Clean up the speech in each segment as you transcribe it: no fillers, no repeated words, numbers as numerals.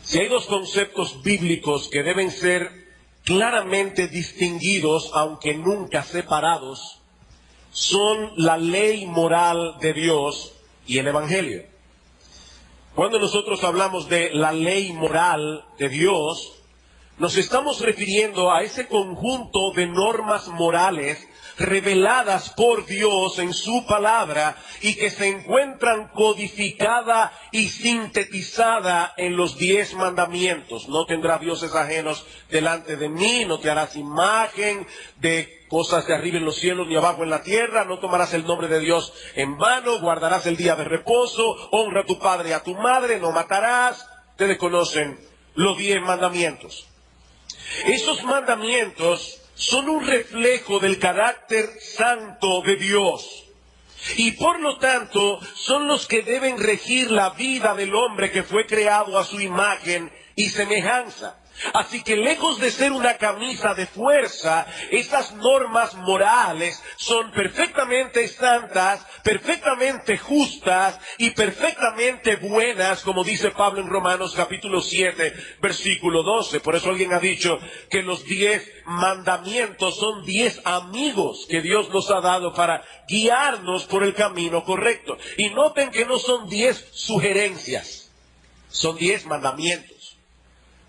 Si hay dos conceptos bíblicos que deben ser claramente distinguidos, aunque nunca separados, son la ley moral de Dios y el Evangelio. Cuando nosotros hablamos de la ley moral de Dios, nos estamos refiriendo a ese conjunto de normas morales reveladas por Dios en su palabra y que se encuentran codificada y sintetizada en los 10 mandamientos. No tendrás dioses ajenos delante de mí, no te harás imagen de cosas de arriba en los cielos ni abajo en la tierra, no tomarás el nombre de Dios en vano, guardarás el día de reposo, honra a tu padre y a tu madre, no matarás. Ustedes conocen los 10 mandamientos. Esos mandamientos son un reflejo del carácter santo de Dios y por lo tanto son los que deben regir la vida del hombre que fue creado a su imagen y semejanza. Así que lejos de ser una camisa de fuerza, esas normas morales son perfectamente santas, perfectamente justas y perfectamente buenas, como dice Pablo en Romanos capítulo 7, versículo 12. Por eso alguien ha dicho que los 10 mandamientos son 10 amigos que Dios nos ha dado para guiarnos por el camino correcto. Y noten que no son 10 sugerencias, son 10 mandamientos.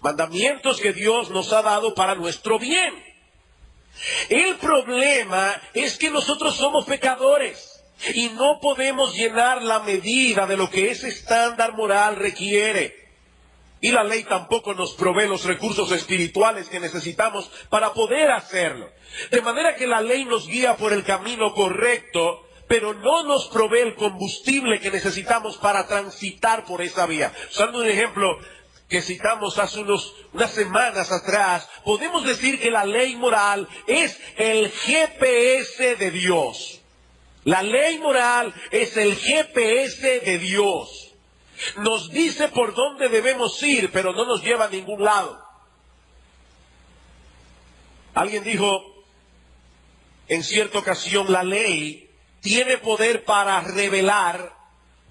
Mandamientos que Dios nos ha dado para nuestro bien. El problema es que nosotros somos pecadores y no podemos llenar la medida de lo que ese estándar moral requiere. Y la ley tampoco nos provee los recursos espirituales que necesitamos para poder hacerlo. De manera que la ley nos guía por el camino correcto, pero no nos provee el combustible que necesitamos para transitar por esa vía. Usando un ejemplo que citamos hace unas semanas atrás, podemos decir que la ley moral es el GPS de Dios. La ley moral es el GPS de Dios. Nos dice por dónde debemos ir, pero no nos lleva a ningún lado. Alguien dijo en cierta ocasión, la ley tiene poder para revelar,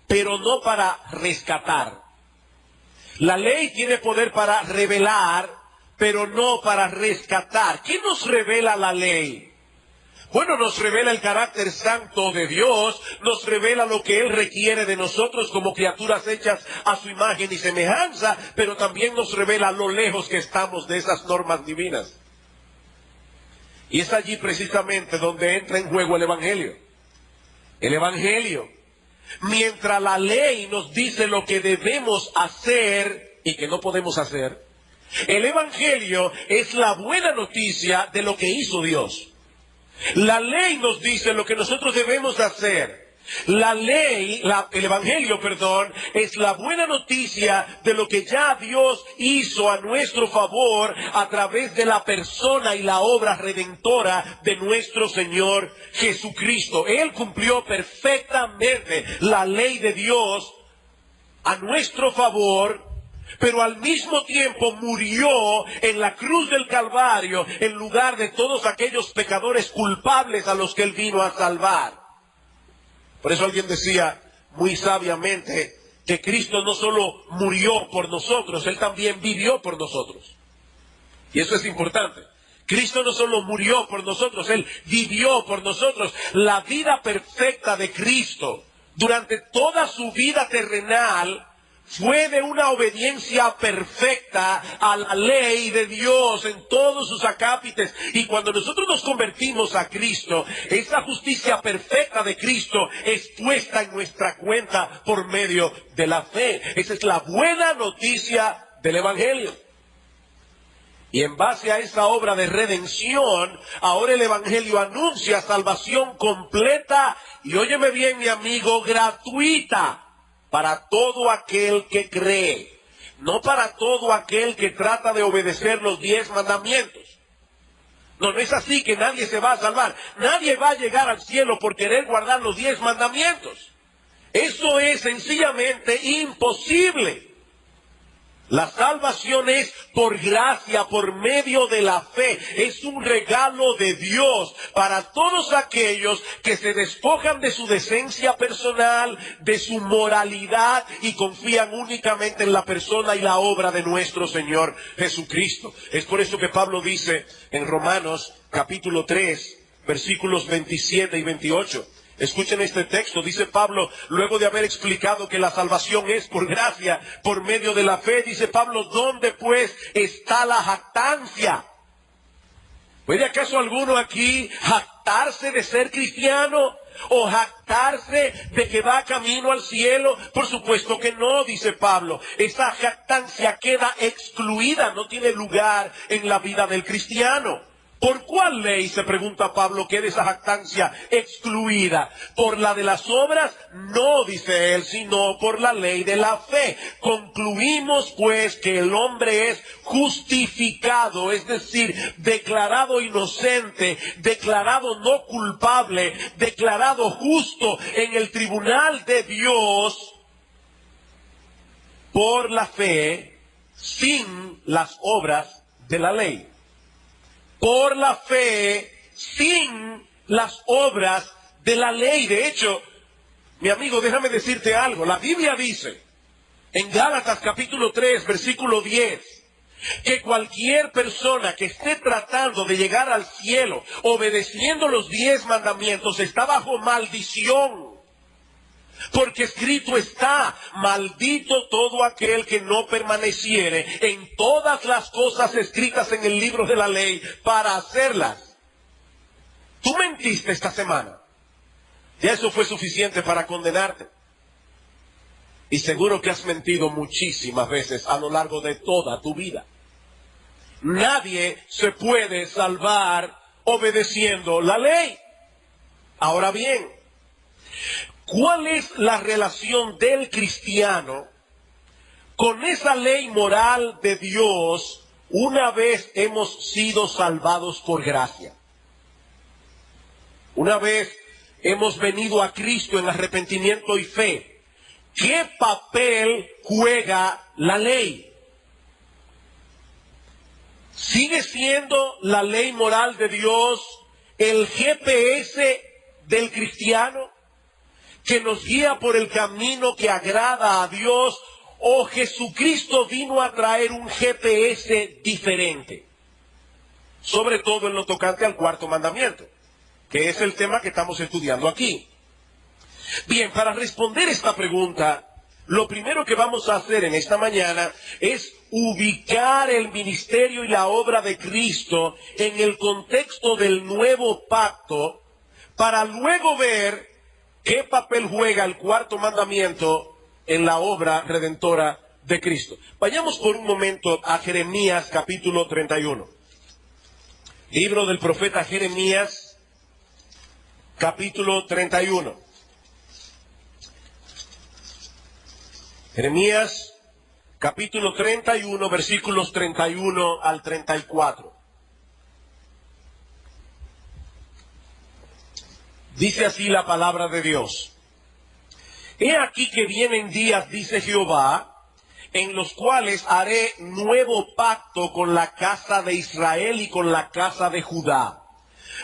pero no para rescatar. La ley tiene poder para revelar, pero no para rescatar. ¿Qué nos revela la ley? Bueno, nos revela el carácter santo de Dios, nos revela lo que Él requiere de nosotros como criaturas hechas a su imagen y semejanza, pero también nos revela lo lejos que estamos de esas normas divinas. Y es allí precisamente donde entra en juego el Evangelio. El Evangelio. Mientras la ley nos dice lo que debemos hacer y que no podemos hacer, el Evangelio es la buena noticia de lo que hizo Dios. La ley nos dice lo que nosotros debemos hacer. El Evangelio, es la buena noticia de lo que ya Dios hizo a nuestro favor a través de la persona y la obra redentora de nuestro Señor Jesucristo. Él cumplió perfectamente la ley de Dios a nuestro favor, pero al mismo tiempo murió en la cruz del Calvario en lugar de todos aquellos pecadores culpables a los que Él vino a salvar. Por eso alguien decía muy sabiamente que Cristo no solo murió por nosotros, Él también vivió por nosotros. Y eso es importante. Cristo no solo murió por nosotros, Él vivió por nosotros. La vida perfecta de Cristo durante toda su vida terrenal fue de una obediencia perfecta a la ley de Dios en todos sus acápites. Y cuando nosotros nos convertimos a Cristo, esa justicia perfecta de Cristo es puesta en nuestra cuenta por medio de la fe. Esa es la buena noticia del Evangelio. Y en base a esa obra de redención, ahora el Evangelio anuncia salvación completa y, óyeme bien, mi amigo, gratuita. Para todo aquel que cree, no para todo aquel que trata de obedecer los 10 mandamientos. No, no es así que nadie se va a salvar. Nadie va a llegar al cielo por querer guardar los 10 mandamientos. Eso es sencillamente imposible. La salvación es por gracia, por medio de la fe. Es un regalo de Dios para todos aquellos que se despojan de su decencia personal, de su moralidad y confían únicamente en la persona y la obra de nuestro Señor Jesucristo. Es por eso que Pablo dice en Romanos capítulo 3, versículos 27 y 28. Escuchen este texto, dice Pablo, luego de haber explicado que la salvación es por gracia, por medio de la fe, dice Pablo, ¿dónde pues está la jactancia? ¿Puede acaso alguno aquí jactarse de ser cristiano? ¿O jactarse de que va camino al cielo? Por supuesto que no, dice Pablo. Esa jactancia queda excluida, no tiene lugar en la vida del cristiano. ¿Por cuál ley, se pregunta Pablo, queda esa jactancia excluida? ¿Por la de las obras? No, dice él, sino por la ley de la fe. Concluimos pues que el hombre es justificado, es decir, declarado inocente, declarado no culpable, declarado justo en el tribunal de Dios por la fe, sin las obras de la ley. Por la fe, sin las obras de la ley. De hecho, mi amigo, déjame decirte algo. La Biblia dice, en Gálatas capítulo 3, versículo 10, que cualquier persona que esté tratando de llegar al cielo, obedeciendo los 10 mandamientos, está bajo maldición. Porque escrito está, maldito todo aquel que no permaneciere en todas las cosas escritas en el libro de la ley para hacerlas. Tú mentiste esta semana. Ya eso fue suficiente para condenarte. Y seguro que has mentido muchísimas veces a lo largo de toda tu vida. Nadie se puede salvar obedeciendo la ley. Ahora bien, ¿cuál es la relación del cristiano con esa ley moral de Dios una vez hemos sido salvados por gracia? Una vez hemos venido a Cristo en arrepentimiento y fe, ¿qué papel juega la ley? ¿Sigue siendo la ley moral de Dios el GPS del cristiano, que nos guía por el camino que agrada a Dios, o Jesucristo vino a traer un GPS diferente? Sobre todo en lo tocante al cuarto mandamiento, que es el tema que estamos estudiando aquí. Bien, para responder esta pregunta, lo primero que vamos a hacer en esta mañana es ubicar el ministerio y la obra de Cristo en el contexto del nuevo pacto, para luego ver ¿qué papel juega el cuarto mandamiento en la obra redentora de Cristo? Vayamos por un momento a Jeremías capítulo 31. Libro del profeta Jeremías capítulo 31. Jeremías capítulo 31, versículos 31 al 34. Dice así la palabra de Dios. He aquí que vienen días, dice Jehová, en los cuales haré nuevo pacto con la casa de Israel y con la casa de Judá.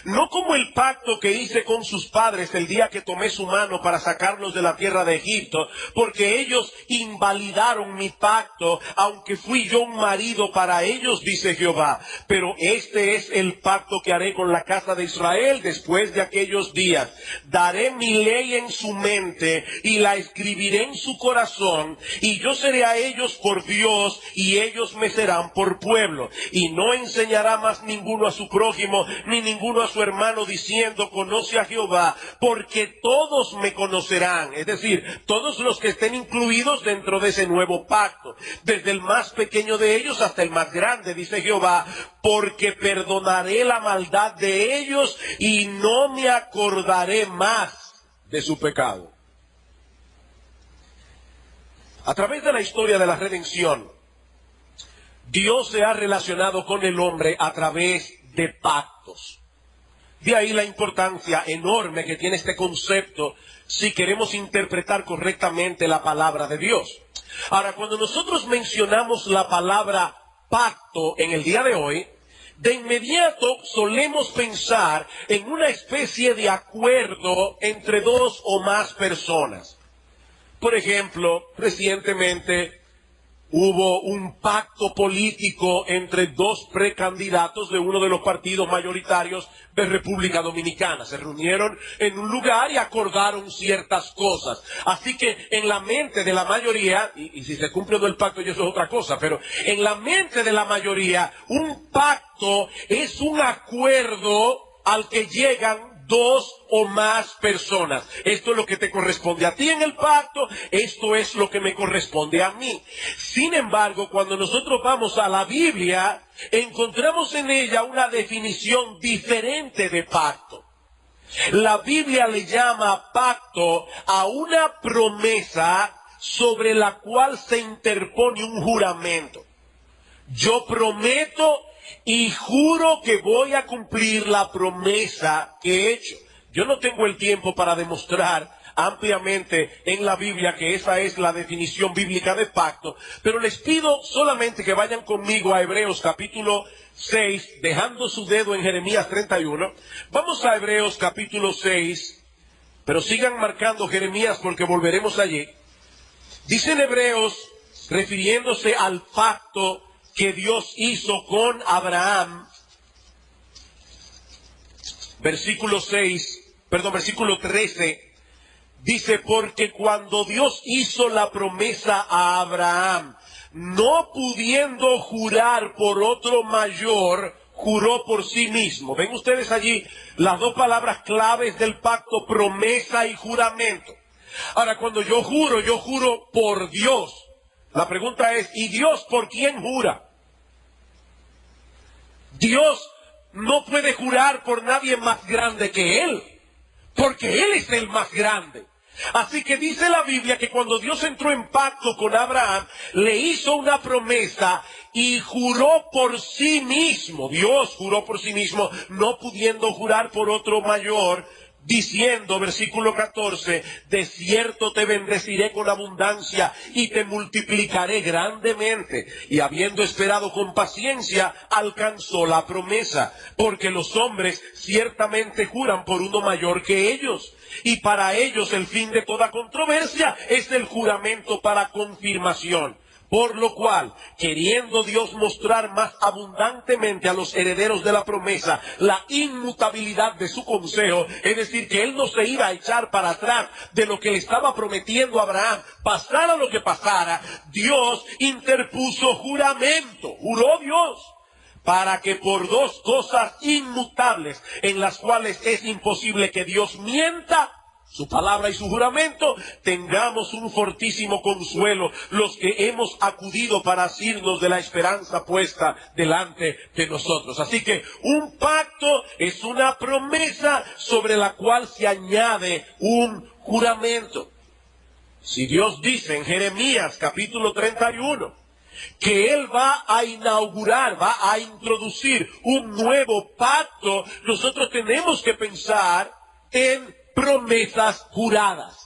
No como el pacto que hice con sus padres el día que tomé su mano para sacarlos de la tierra de Egipto, porque ellos invalidaron mi pacto, aunque fui yo un marido para ellos, dice Jehová. Pero este es el pacto que haré con la casa de Israel después de aquellos días. Daré mi ley en su mente y la escribiré en su corazón, y yo seré a ellos por Dios y ellos me serán por pueblo. Y no enseñará más ninguno a su prójimo, ni ninguno a su hermano, diciendo, conoce a Jehová, porque todos me conocerán. Es decir, todos los que estén incluidos dentro de ese nuevo pacto, desde el más pequeño de ellos hasta el más grande, dice Jehová, porque perdonaré la maldad de ellos y no me acordaré más de su pecado. A través de la historia de la redención, Dios se ha relacionado con el hombre a través de pactos. De ahí la importancia enorme que tiene este concepto si queremos interpretar correctamente la palabra de Dios. Ahora, cuando nosotros mencionamos la palabra pacto en el día de hoy, de inmediato solemos pensar en una especie de acuerdo entre dos o más personas. Por ejemplo, recientemente hubo un pacto político entre dos precandidatos de uno de los partidos mayoritarios de República Dominicana. Se reunieron en un lugar y acordaron ciertas cosas. Así que en la mente de la mayoría, y si se cumple o no el pacto, y eso es otra cosa, pero en la mente de la mayoría, un pacto es un acuerdo al que llegan dos o más personas. Esto es lo que te corresponde a ti en el pacto, esto es lo que me corresponde a mí. Sin embargo, cuando nosotros vamos a la Biblia, encontramos en ella una definición diferente de pacto. La Biblia le llama pacto a una promesa sobre la cual se interpone un juramento. Yo prometo y juro que voy a cumplir la promesa que he hecho. Yo no tengo el tiempo para demostrar ampliamente en la Biblia que esa es la definición bíblica de pacto, pero les pido solamente que vayan conmigo a Hebreos capítulo 6, dejando su dedo en Jeremías 31. Vamos a Hebreos capítulo 6, pero sigan marcando Jeremías porque volveremos allí. Dice en Hebreos, refiriéndose al pacto que Dios hizo con Abraham, versículo 13, dice, porque cuando Dios hizo la promesa a Abraham, no pudiendo jurar por otro mayor, juró por sí mismo. ¿Ven ustedes allí las dos palabras claves del pacto, promesa y juramento? Ahora, cuando yo juro por Dios. La pregunta es, ¿y Dios por quién jura? Dios no puede jurar por nadie más grande que Él, porque Él es el más grande. Así que dice la Biblia que cuando Dios entró en pacto con Abraham, le hizo una promesa y juró por sí mismo. Dios juró por sí mismo, no pudiendo jurar por otro mayor, diciendo, versículo 14, de cierto te bendeciré con abundancia y te multiplicaré grandemente. Y habiendo esperado con paciencia, alcanzó la promesa, porque los hombres ciertamente juran por uno mayor que ellos. Y para ellos el fin de toda controversia es el juramento para confirmación. Por lo cual, queriendo Dios mostrar más abundantemente a los herederos de la promesa la inmutabilidad de su consejo, es decir, que Él no se iba a echar para atrás de lo que le estaba prometiendo a Abraham, pasara lo que pasara, Dios interpuso juramento, juró Dios, para que por dos cosas inmutables, en las cuales es imposible que Dios mienta, su palabra y su juramento, tengamos un fortísimo consuelo los que hemos acudido para asirnos de la esperanza puesta delante de nosotros. Así que un pacto es una promesa sobre la cual se añade un juramento. Si Dios dice en Jeremías capítulo 31 que Él va a inaugurar, va a introducir un nuevo pacto, nosotros tenemos que pensar en promesas juradas.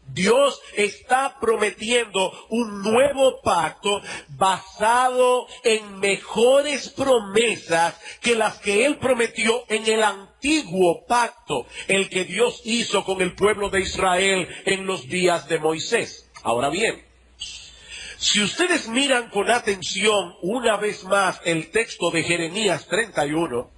Dios está prometiendo un nuevo pacto basado en mejores promesas que las que Él prometió en el antiguo pacto, el que Dios hizo con el pueblo de Israel en los días de Moisés. Ahora bien, si ustedes miran con atención una vez más el texto de Jeremías 31,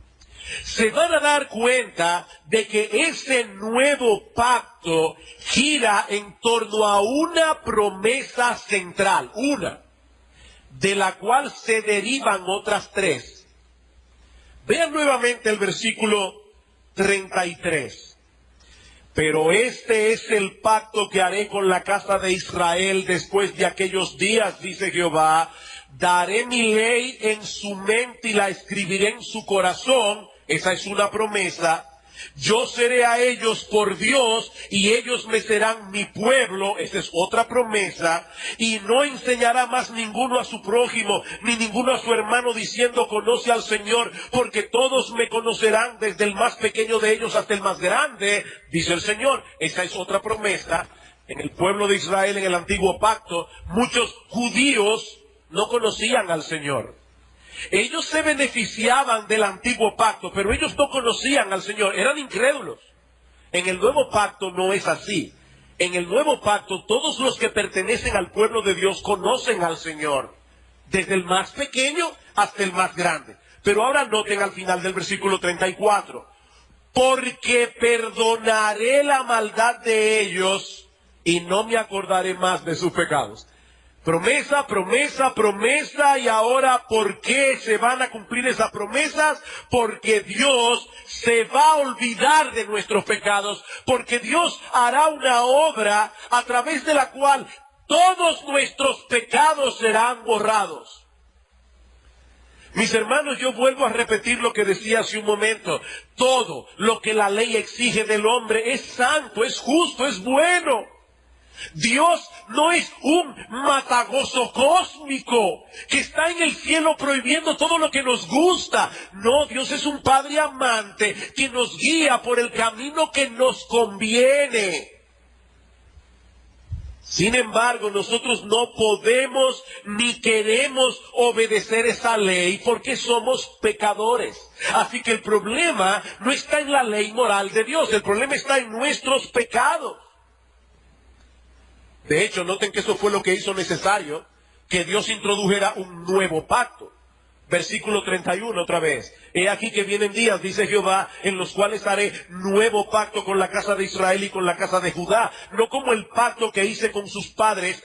se van a dar cuenta de que ese nuevo pacto gira en torno a una promesa central, una, de la cual se derivan otras tres. Vean nuevamente el versículo 33. Pero este es el pacto que haré con la casa de Israel después de aquellos días, dice Jehová. Daré mi ley en su mente y la escribiré en su corazón. Esa es una promesa. Yo seré a ellos por Dios y ellos me serán mi pueblo. Esa es otra promesa. Y no enseñará más ninguno a su prójimo, ni ninguno a su hermano diciendo conoce al Señor, porque todos me conocerán desde el más pequeño de ellos hasta el más grande, dice el Señor. Esa es otra promesa. En el pueblo de Israel, en el antiguo pacto, muchos judíos no conocían al Señor. Ellos se beneficiaban del antiguo pacto, pero ellos no conocían al Señor, eran incrédulos. En el nuevo pacto no es así. En el nuevo pacto, todos los que pertenecen al pueblo de Dios conocen al Señor, desde el más pequeño hasta el más grande. Pero ahora noten al final del versículo 34, porque perdonaré la maldad de ellos y no me acordaré más de sus pecados. Promesa, promesa, promesa, y ahora, ¿por qué se van a cumplir esas promesas? Porque Dios se va a olvidar de nuestros pecados, porque Dios hará una obra a través de la cual todos nuestros pecados serán borrados. Mis hermanos, yo vuelvo a repetir lo que decía hace un momento. Todo lo que la ley exige del hombre es santo, es justo, es bueno. Dios no es un matagozo cósmico que está en el cielo prohibiendo todo lo que nos gusta. No, Dios es un Padre amante que nos guía por el camino que nos conviene. Sin embargo, nosotros no podemos ni queremos obedecer esa ley porque somos pecadores. Así que el problema no está en la ley moral de Dios, el problema está en nuestros pecados. De hecho, noten que eso fue lo que hizo necesario que Dios introdujera un nuevo pacto. Versículo 31 otra vez. He aquí que vienen días, dice Jehová, en los cuales haré nuevo pacto con la casa de Israel y con la casa de Judá. No como el pacto que hice con sus padres,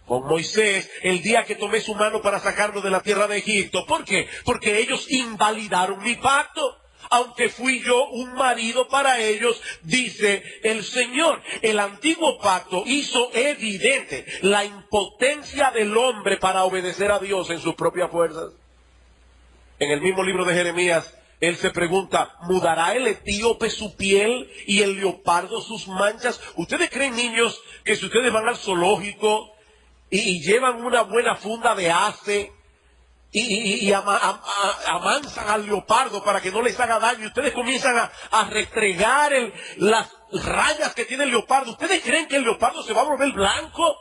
con Moisés, el día que tomé su mano para sacarlo de la tierra de Egipto. ¿Por qué? Porque ellos invalidaron mi pacto. Aunque fui yo un marido para ellos, dice el Señor. El antiguo pacto hizo evidente la impotencia del hombre para obedecer a Dios en sus propias fuerzas. En el mismo libro de Jeremías, él se pregunta, ¿mudará el etíope su piel y el leopardo sus manchas? ¿Ustedes creen, niños, que si ustedes van al zoológico y llevan una buena funda de ace y amansan al leopardo para que no les haga daño, ustedes comienzan a restregar las rayas que tiene el leopardo, ¿ustedes creen que el leopardo se va a volver blanco?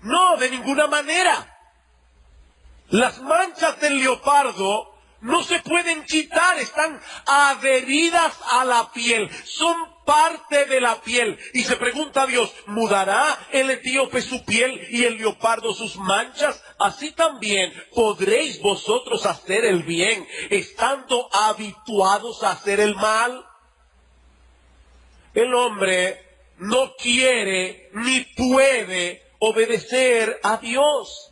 No, de ninguna manera. Las manchas del leopardo no se pueden quitar, están adheridas a la piel, son parte de la piel. Y se pregunta a Dios, ¿mudará el etíope su piel y el leopardo sus manchas? Así también podréis vosotros hacer el bien, estando habituados a hacer el mal. El hombre no quiere ni puede obedecer a Dios.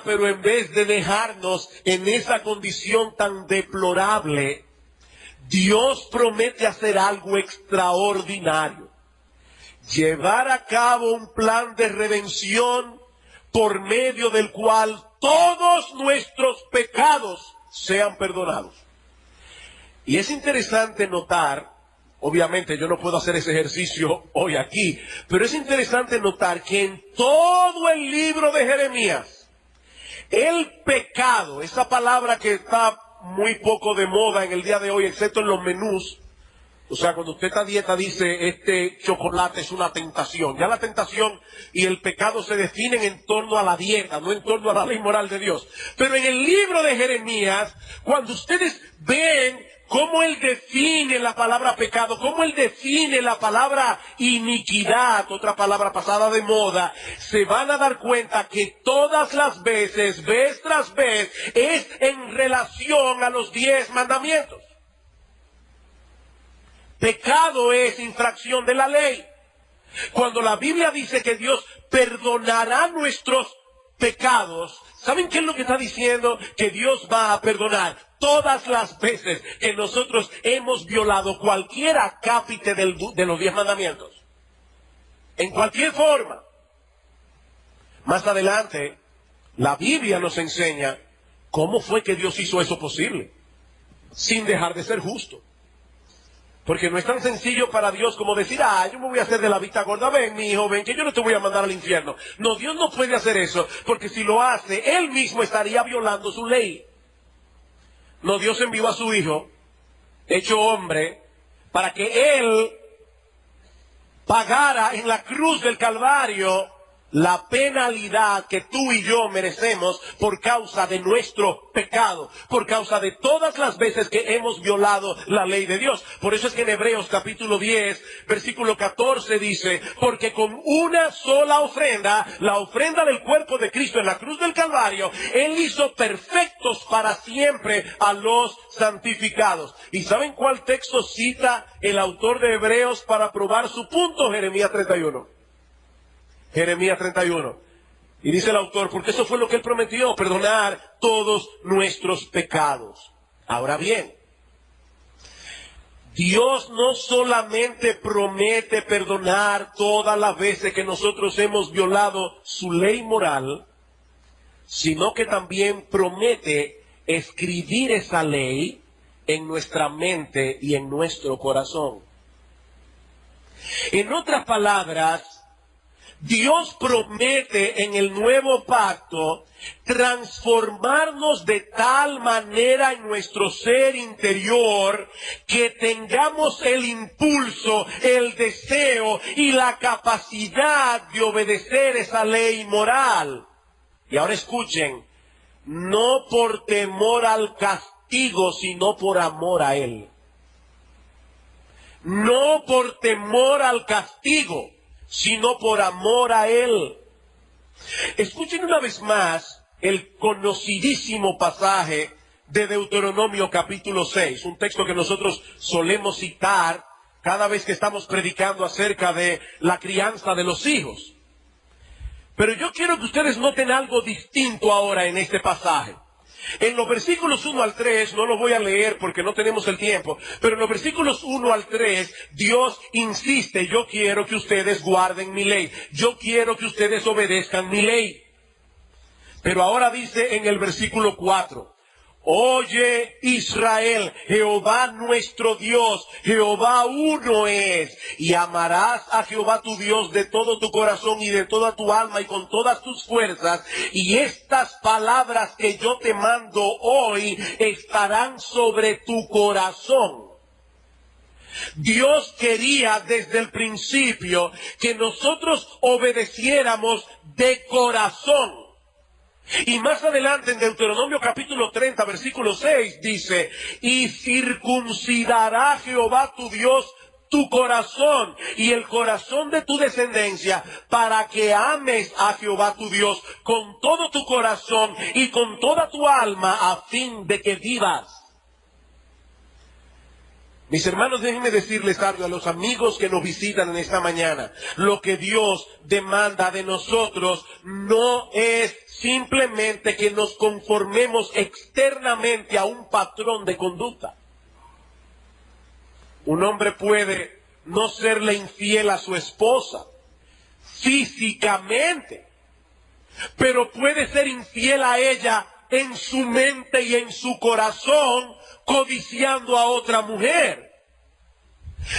Pero en vez de dejarnos en esa condición tan deplorable, Dios promete hacer algo extraordinario. Llevar a cabo un plan de redención por medio del cual todos nuestros pecados sean perdonados. Y es interesante notar, obviamente yo no puedo hacer ese ejercicio hoy aquí, pero es interesante notar que en todo el libro de Jeremías, el pecado, esa palabra que está muy poco de moda en el día de hoy, excepto en los menús. O sea, cuando usted está a dieta dice, este chocolate es una tentación. Ya la tentación y el pecado se definen en torno a la dieta, no en torno a la ley moral de Dios. Pero en el libro de Jeremías, cuando ustedes ven cómo él define la palabra pecado, cómo él define la palabra iniquidad, otra palabra pasada de moda, se van a dar cuenta que todas las veces, vez tras vez, es en relación a los 10 mandamientos. Pecado es infracción de la ley. Cuando la Biblia dice que Dios perdonará nuestros pecados, ¿saben qué es lo que está diciendo? Que Dios va a perdonar todas las veces que nosotros hemos violado cualquier acápite de los 10 mandamientos. En cualquier forma. Más adelante, la Biblia nos enseña cómo fue que Dios hizo eso posible, sin dejar de ser justo. Porque no es tan sencillo para Dios como decir, yo me voy a hacer de la vista gorda, ven mi hijo, ven que yo no te voy a mandar al infierno. No, Dios no puede hacer eso, porque si lo hace, Él mismo estaría violando su ley. No, Dios envió a su hijo, hecho hombre, para que Él pagara en la cruz del Calvario la penalidad que tú y yo merecemos por causa de nuestro pecado, por causa de todas las veces que hemos violado la ley de Dios. Por eso es que en Hebreos capítulo 10, versículo 14 dice, porque con una sola ofrenda, la ofrenda del cuerpo de Cristo en la cruz del Calvario, Él hizo perfectos para siempre a los santificados. ¿Y saben cuál texto cita el autor de Hebreos para probar su punto? Jeremías 31. Jeremías 31. Y dice el autor, porque eso fue lo que él prometió, perdonar todos nuestros pecados. Ahora bien, Dios no solamente promete perdonar todas las veces que nosotros hemos violado su ley moral, sino que también promete escribir esa ley en nuestra mente y en nuestro corazón. En otras palabras, Dios promete en el nuevo pacto transformarnos de tal manera en nuestro ser interior que tengamos el impulso, el deseo y la capacidad de obedecer esa ley moral. Y ahora escuchen, no por temor al castigo, sino por amor a Él. No por temor al castigo, sino por amor a Él. Escuchen una vez más el conocidísimo pasaje de Deuteronomio capítulo 6, un texto que nosotros solemos citar cada vez que estamos predicando acerca de la crianza de los hijos. Pero yo quiero que ustedes noten algo distinto ahora en este pasaje. En los versículos 1 al 3, no lo voy a leer porque no tenemos el tiempo, pero en los versículos 1 al 3, Dios insiste, yo quiero que ustedes guarden mi ley, yo quiero que ustedes obedezcan mi ley. Pero ahora dice en el versículo 4, oye Israel, Jehová nuestro Dios, Jehová uno es, y amarás a Jehová tu Dios de todo tu corazón y de toda tu alma y con todas tus fuerzas, y estas palabras que yo te mando hoy estarán sobre tu corazón. Dios quería desde el principio que nosotros obedeciéramos de corazón. Y más adelante en Deuteronomio capítulo 30, versículo 6 dice, y circuncidará Jehová tu Dios tu corazón y el corazón de tu descendencia para que ames a Jehová tu Dios con todo tu corazón y con toda tu alma a fin de que vivas. Mis hermanos, déjenme decirles algo a los amigos que nos visitan en esta mañana. Lo que Dios demanda de nosotros no es simplemente que nos conformemos externamente a un patrón de conducta. Un hombre puede no serle infiel a su esposa físicamente, pero puede ser infiel a ella en su mente y en su corazón, codiciando a otra mujer.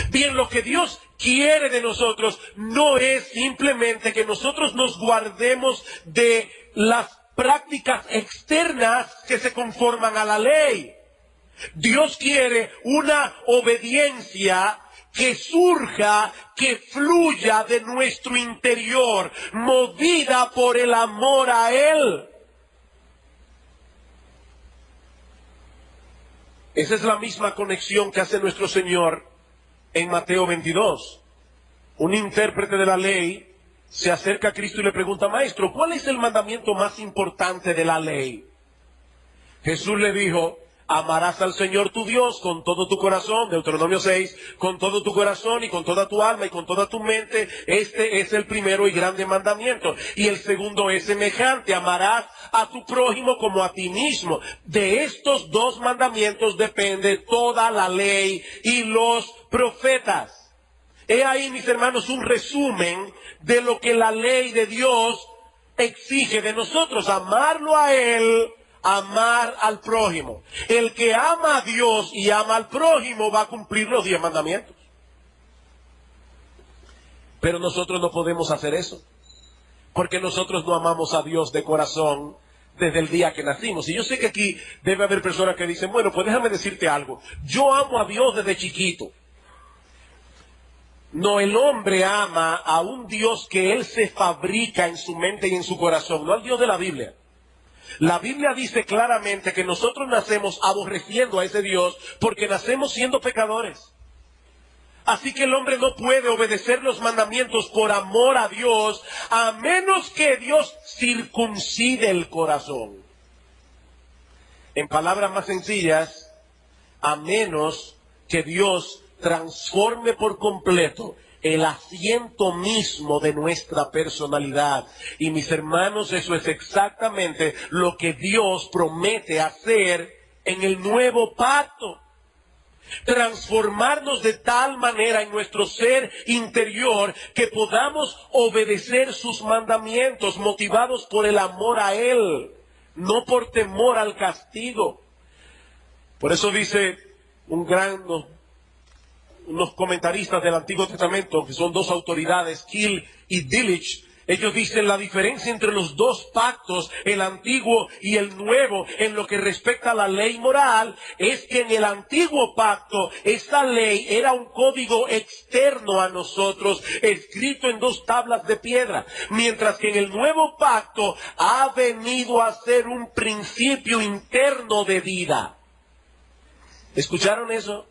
Bien, lo que Dios quiere de nosotros no es simplemente que nosotros nos guardemos de las prácticas externas que se conforman a la ley. Dios quiere una obediencia que surja, que fluya de nuestro interior, movida por el amor a Él. Esa es la misma conexión que hace nuestro Señor en Mateo 22. Un intérprete de la ley se acerca a Cristo y le pregunta, Maestro, ¿cuál es el mandamiento más importante de la ley? Jesús le dijo, amarás al Señor tu Dios con todo tu corazón, Deuteronomio 6, con todo tu corazón y con toda tu alma y con toda tu mente. Este es el primero y grande mandamiento. Y el segundo es semejante, amarás a tu prójimo como a ti mismo. De estos dos mandamientos depende toda la ley y los profetas. He ahí, mis hermanos, un resumen de lo que la ley de Dios exige de nosotros, amarlo a Él, amar al prójimo. El que ama a Dios y ama al prójimo va a cumplir los 10 mandamientos. Pero nosotros no podemos hacer eso, porque nosotros no amamos a Dios de corazón desde el día que nacimos. Y yo sé que aquí debe haber personas que dicen, bueno, pues déjame decirte algo. Yo amo a Dios desde chiquito. No, el hombre ama a un Dios que él se fabrica en su mente y en su corazón, no al Dios de la Biblia. La Biblia dice claramente que nosotros nacemos aborreciendo a ese Dios porque nacemos siendo pecadores. Así que el hombre no puede obedecer los mandamientos por amor a Dios, a menos que Dios circuncide el corazón. En palabras más sencillas, a menos que Dios transforme por completo el asiento mismo de nuestra personalidad. Y mis hermanos, eso es exactamente lo que Dios promete hacer en el nuevo pacto. Transformarnos de tal manera en nuestro ser interior que podamos obedecer sus mandamientos motivados por el amor a Él, no por temor al castigo. Por eso dice unos comentaristas del Antiguo Testamento, que son dos autoridades, Gill y Delitzsch, ellos dicen la diferencia entre los dos pactos, el antiguo y el nuevo, en lo que respecta a la ley moral, es que en el antiguo pacto, esta ley era un código externo a nosotros, escrito en dos tablas de piedra, mientras que en el nuevo pacto ha venido a ser un principio interno de vida. ¿Escucharon eso?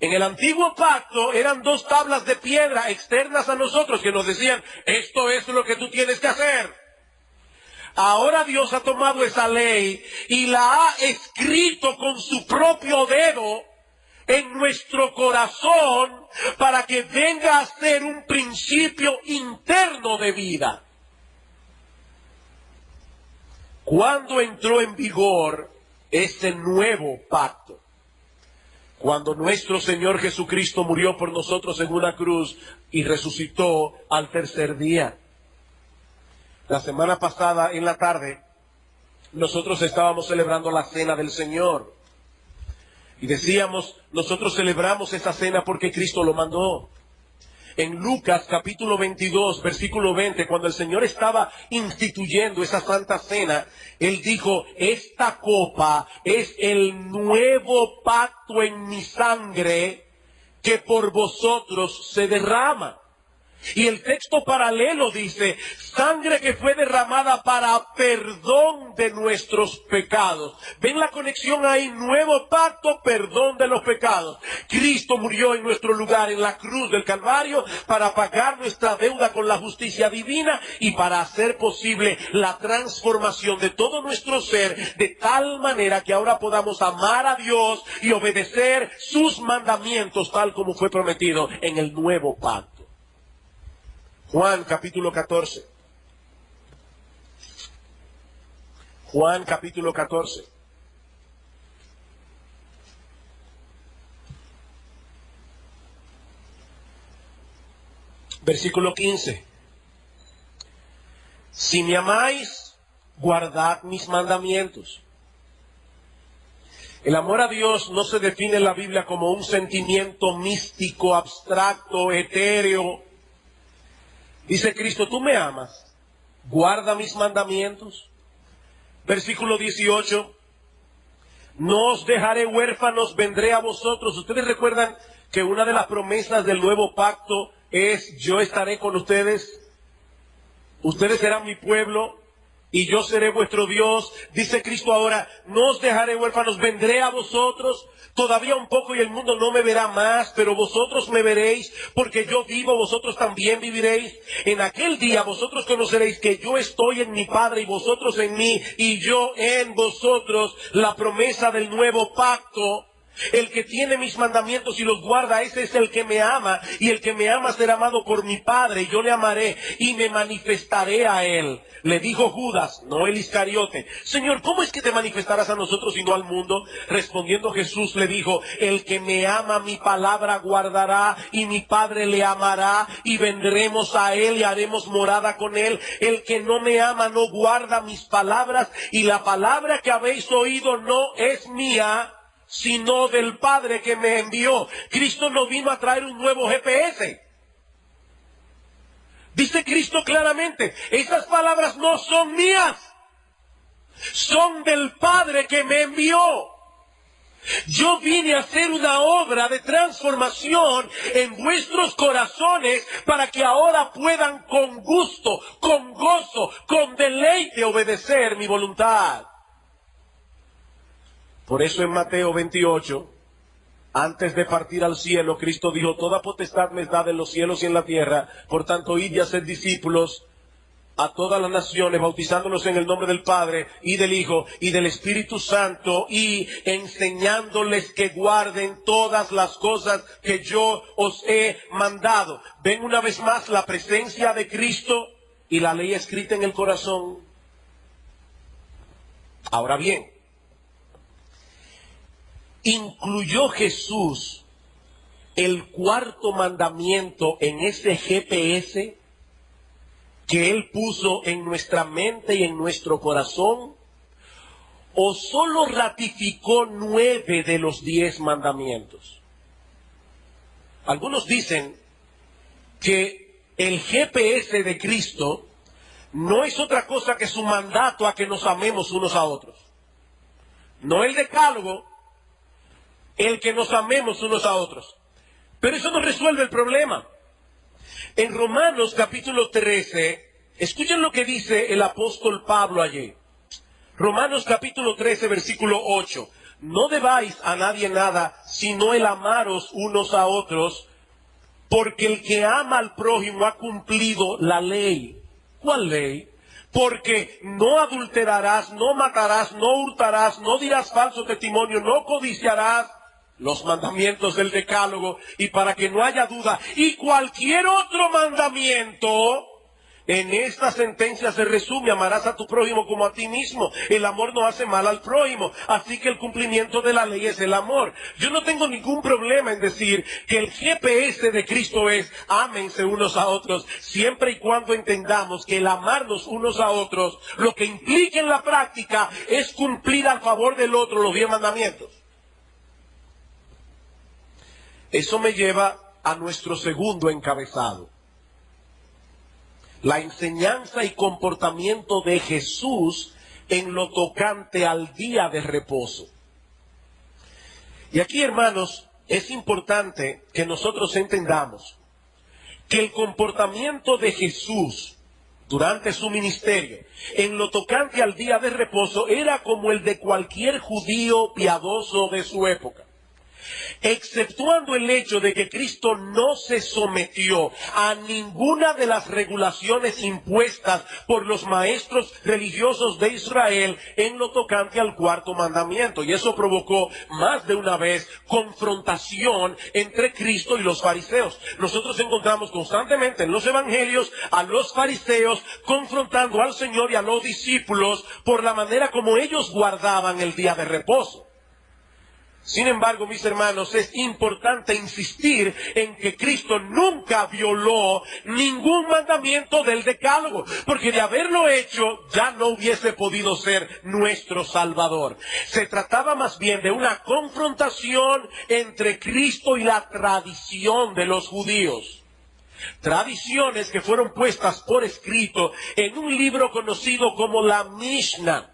En el antiguo pacto eran dos tablas de piedra externas a nosotros que nos decían, esto es lo que tú tienes que hacer. Ahora Dios ha tomado esa ley y la ha escrito con su propio dedo en nuestro corazón para que venga a ser un principio interno de vida. ¿Cuándo entró en vigor este nuevo pacto? Cuando nuestro Señor Jesucristo murió por nosotros en una cruz y resucitó al tercer día. La semana pasada, en la tarde, nosotros estábamos celebrando la cena del Señor. Y decíamos, nosotros celebramos esa cena porque Cristo lo mandó. En Lucas capítulo 22, versículo 20, cuando el Señor estaba instituyendo esa santa cena, Él dijo, esta copa es el nuevo pacto en mi sangre que por vosotros se derrama. Y el texto paralelo dice, sangre que fue derramada para perdón de nuestros pecados. ¿Ven la conexión ahí? Nuevo pacto, perdón de los pecados. Cristo murió en nuestro lugar en la cruz del Calvario para pagar nuestra deuda con la justicia divina y para hacer posible la transformación de todo nuestro ser de tal manera que ahora podamos amar a Dios y obedecer sus mandamientos tal como fue prometido en el nuevo pacto. Juan capítulo 14. Juan capítulo 14. Versículo 15. Si me amáis, guardad mis mandamientos. El amor a Dios no se define en la Biblia como un sentimiento místico, abstracto, etéreo. Dice Cristo, tú me amas, guarda mis mandamientos. Versículo 18, no os dejaré huérfanos, vendré a vosotros. Ustedes recuerdan que una de las promesas del nuevo pacto es, yo estaré con ustedes, ustedes serán mi pueblo y yo seré vuestro Dios. Dice Cristo ahora, no os dejaré huérfanos, vendré a vosotros. Todavía un poco y el mundo no me verá más, pero vosotros me veréis, porque yo vivo, vosotros también viviréis. En aquel día vosotros conoceréis que yo estoy en mi Padre y vosotros en mí, y yo en vosotros. La promesa del nuevo pacto. El que tiene mis mandamientos y los guarda, ese es el que me ama, y el que me ama será amado por mi Padre, y yo le amaré y me manifestaré a él. Le dijo Judas, no el Iscariote, Señor, ¿cómo es que te manifestarás a nosotros y no al mundo? Respondiendo Jesús le dijo, el que me ama mi palabra guardará, y mi Padre le amará, y vendremos a él y haremos morada con él. El que no me ama no guarda mis palabras, y la palabra que habéis oído no es mía, sino del Padre que me envió. Cristo no vino a traer un nuevo GPS. Dice Cristo claramente, esas palabras no son mías, son del Padre que me envió. Yo vine a hacer una obra de transformación en vuestros corazones para que ahora puedan con gusto, con gozo, con deleite obedecer mi voluntad. Por eso en Mateo 28, antes de partir al cielo, Cristo dijo: toda potestad me es dada en los cielos y en la tierra, por tanto id y haced discípulos a todas las naciones, bautizándolos en el nombre del Padre y del Hijo y del Espíritu Santo, y enseñándoles que guarden todas las cosas que yo os he mandado. Ven una vez más la presencia de Cristo y la ley escrita en el corazón. Ahora bien, ¿incluyó Jesús el cuarto mandamiento en ese GPS que Él puso en nuestra mente y en nuestro corazón? ¿O solo ratificó 9 de los 10 mandamientos? Algunos dicen que el GPS de Cristo no es otra cosa que su mandato a que nos amemos unos a otros. No el decálogo, el que nos amemos unos a otros. Pero eso no resuelve el problema. En Romanos capítulo 13, escuchen lo que dice el apóstol Pablo allí. Romanos capítulo 13, versículo 8. No debáis a nadie nada, sino el amaros unos a otros, porque el que ama al prójimo ha cumplido la ley. ¿Cuál ley? Porque no adulterarás, no matarás, no hurtarás, no dirás falso testimonio, no codiciarás. Los mandamientos del decálogo, y para que no haya duda, y cualquier otro mandamiento, en esta sentencia se resume: amarás a tu prójimo como a ti mismo. El amor no hace mal al prójimo, así que el cumplimiento de la ley es el amor. Yo no tengo ningún problema en decir que el GPS de Cristo es: ámense unos a otros, siempre y cuando entendamos que el amarnos unos a otros, lo que implica en la práctica es cumplir al favor del otro los 10 mandamientos. Eso me lleva a nuestro segundo encabezado: la enseñanza y comportamiento de Jesús en lo tocante al día de reposo. Y aquí, hermanos, es importante que nosotros entendamos que el comportamiento de Jesús durante su ministerio en lo tocante al día de reposo era como el de cualquier judío piadoso de su época, exceptuando el hecho de que Cristo no se sometió a ninguna de las regulaciones impuestas por los maestros religiosos de Israel en lo tocante al cuarto mandamiento. Y eso provocó más de una vez confrontación entre Cristo y los fariseos. Nosotros encontramos constantemente en los evangelios a los fariseos confrontando al Señor y a los discípulos por la manera como ellos guardaban el día de reposo. Sin embargo, mis hermanos, es importante insistir en que Cristo nunca violó ningún mandamiento del decálogo, porque de haberlo hecho ya no hubiese podido ser nuestro Salvador. Se trataba más bien de una confrontación entre Cristo y la tradición de los judíos. Tradiciones que fueron puestas por escrito en un libro conocido como la Mishnah,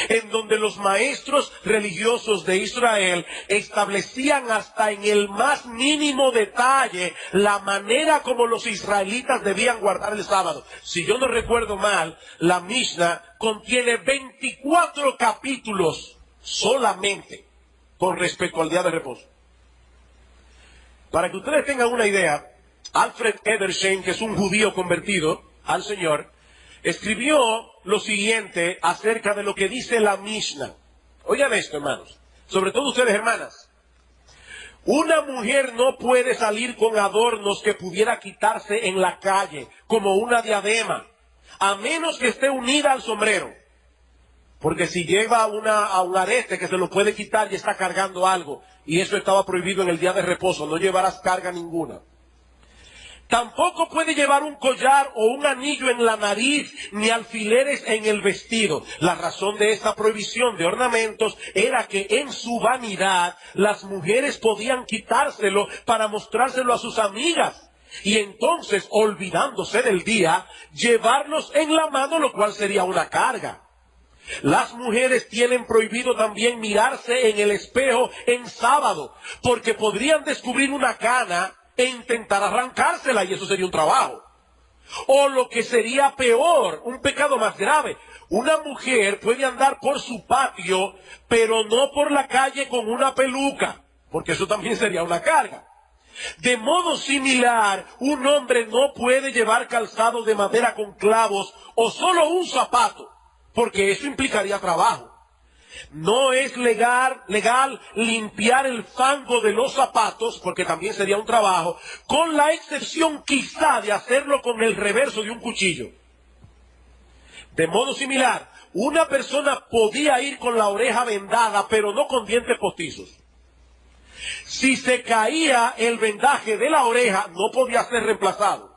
en donde los maestros religiosos de Israel establecían hasta en el más mínimo detalle la manera como los israelitas debían guardar el sábado. Si yo no recuerdo mal, la Mishnah contiene 24 capítulos solamente con respecto al día de reposo. Para que ustedes tengan una idea, Alfred Edersheim, que es un judío convertido al Señor, escribió lo siguiente acerca de lo que dice la Mishnah. Oigan esto, hermanos, sobre todo ustedes, hermanas. Una mujer no puede salir con adornos que pudiera quitarse en la calle, como una diadema, a menos que esté unida al sombrero. Porque si lleva a un arete que se lo puede quitar y está cargando algo, y eso estaba prohibido en el día de reposo, no llevarás carga ninguna. Tampoco puede llevar un collar o un anillo en la nariz, ni alfileres en el vestido. La razón de esta prohibición de ornamentos era que en su vanidad las mujeres podían quitárselo para mostrárselo a sus amigas. Y entonces, olvidándose del día, llevarlos en la mano, lo cual sería una carga. Las mujeres tienen prohibido también mirarse en el espejo en sábado, porque podrían descubrir una cana e intentar arrancársela, y eso sería un trabajo. O lo que sería peor, un pecado más grave, una mujer puede andar por su patio, pero no por la calle con una peluca, porque eso también sería una carga. De modo similar, un hombre no puede llevar calzado de madera con clavos o solo un zapato, porque eso implicaría trabajo. No es legal limpiar el fango de los zapatos, porque también sería un trabajo, con la excepción quizá de hacerlo con el reverso de un cuchillo. De modo similar, una persona podía ir con la oreja vendada, pero no con dientes postizos. Si se caía el vendaje de la oreja, no podía ser reemplazado.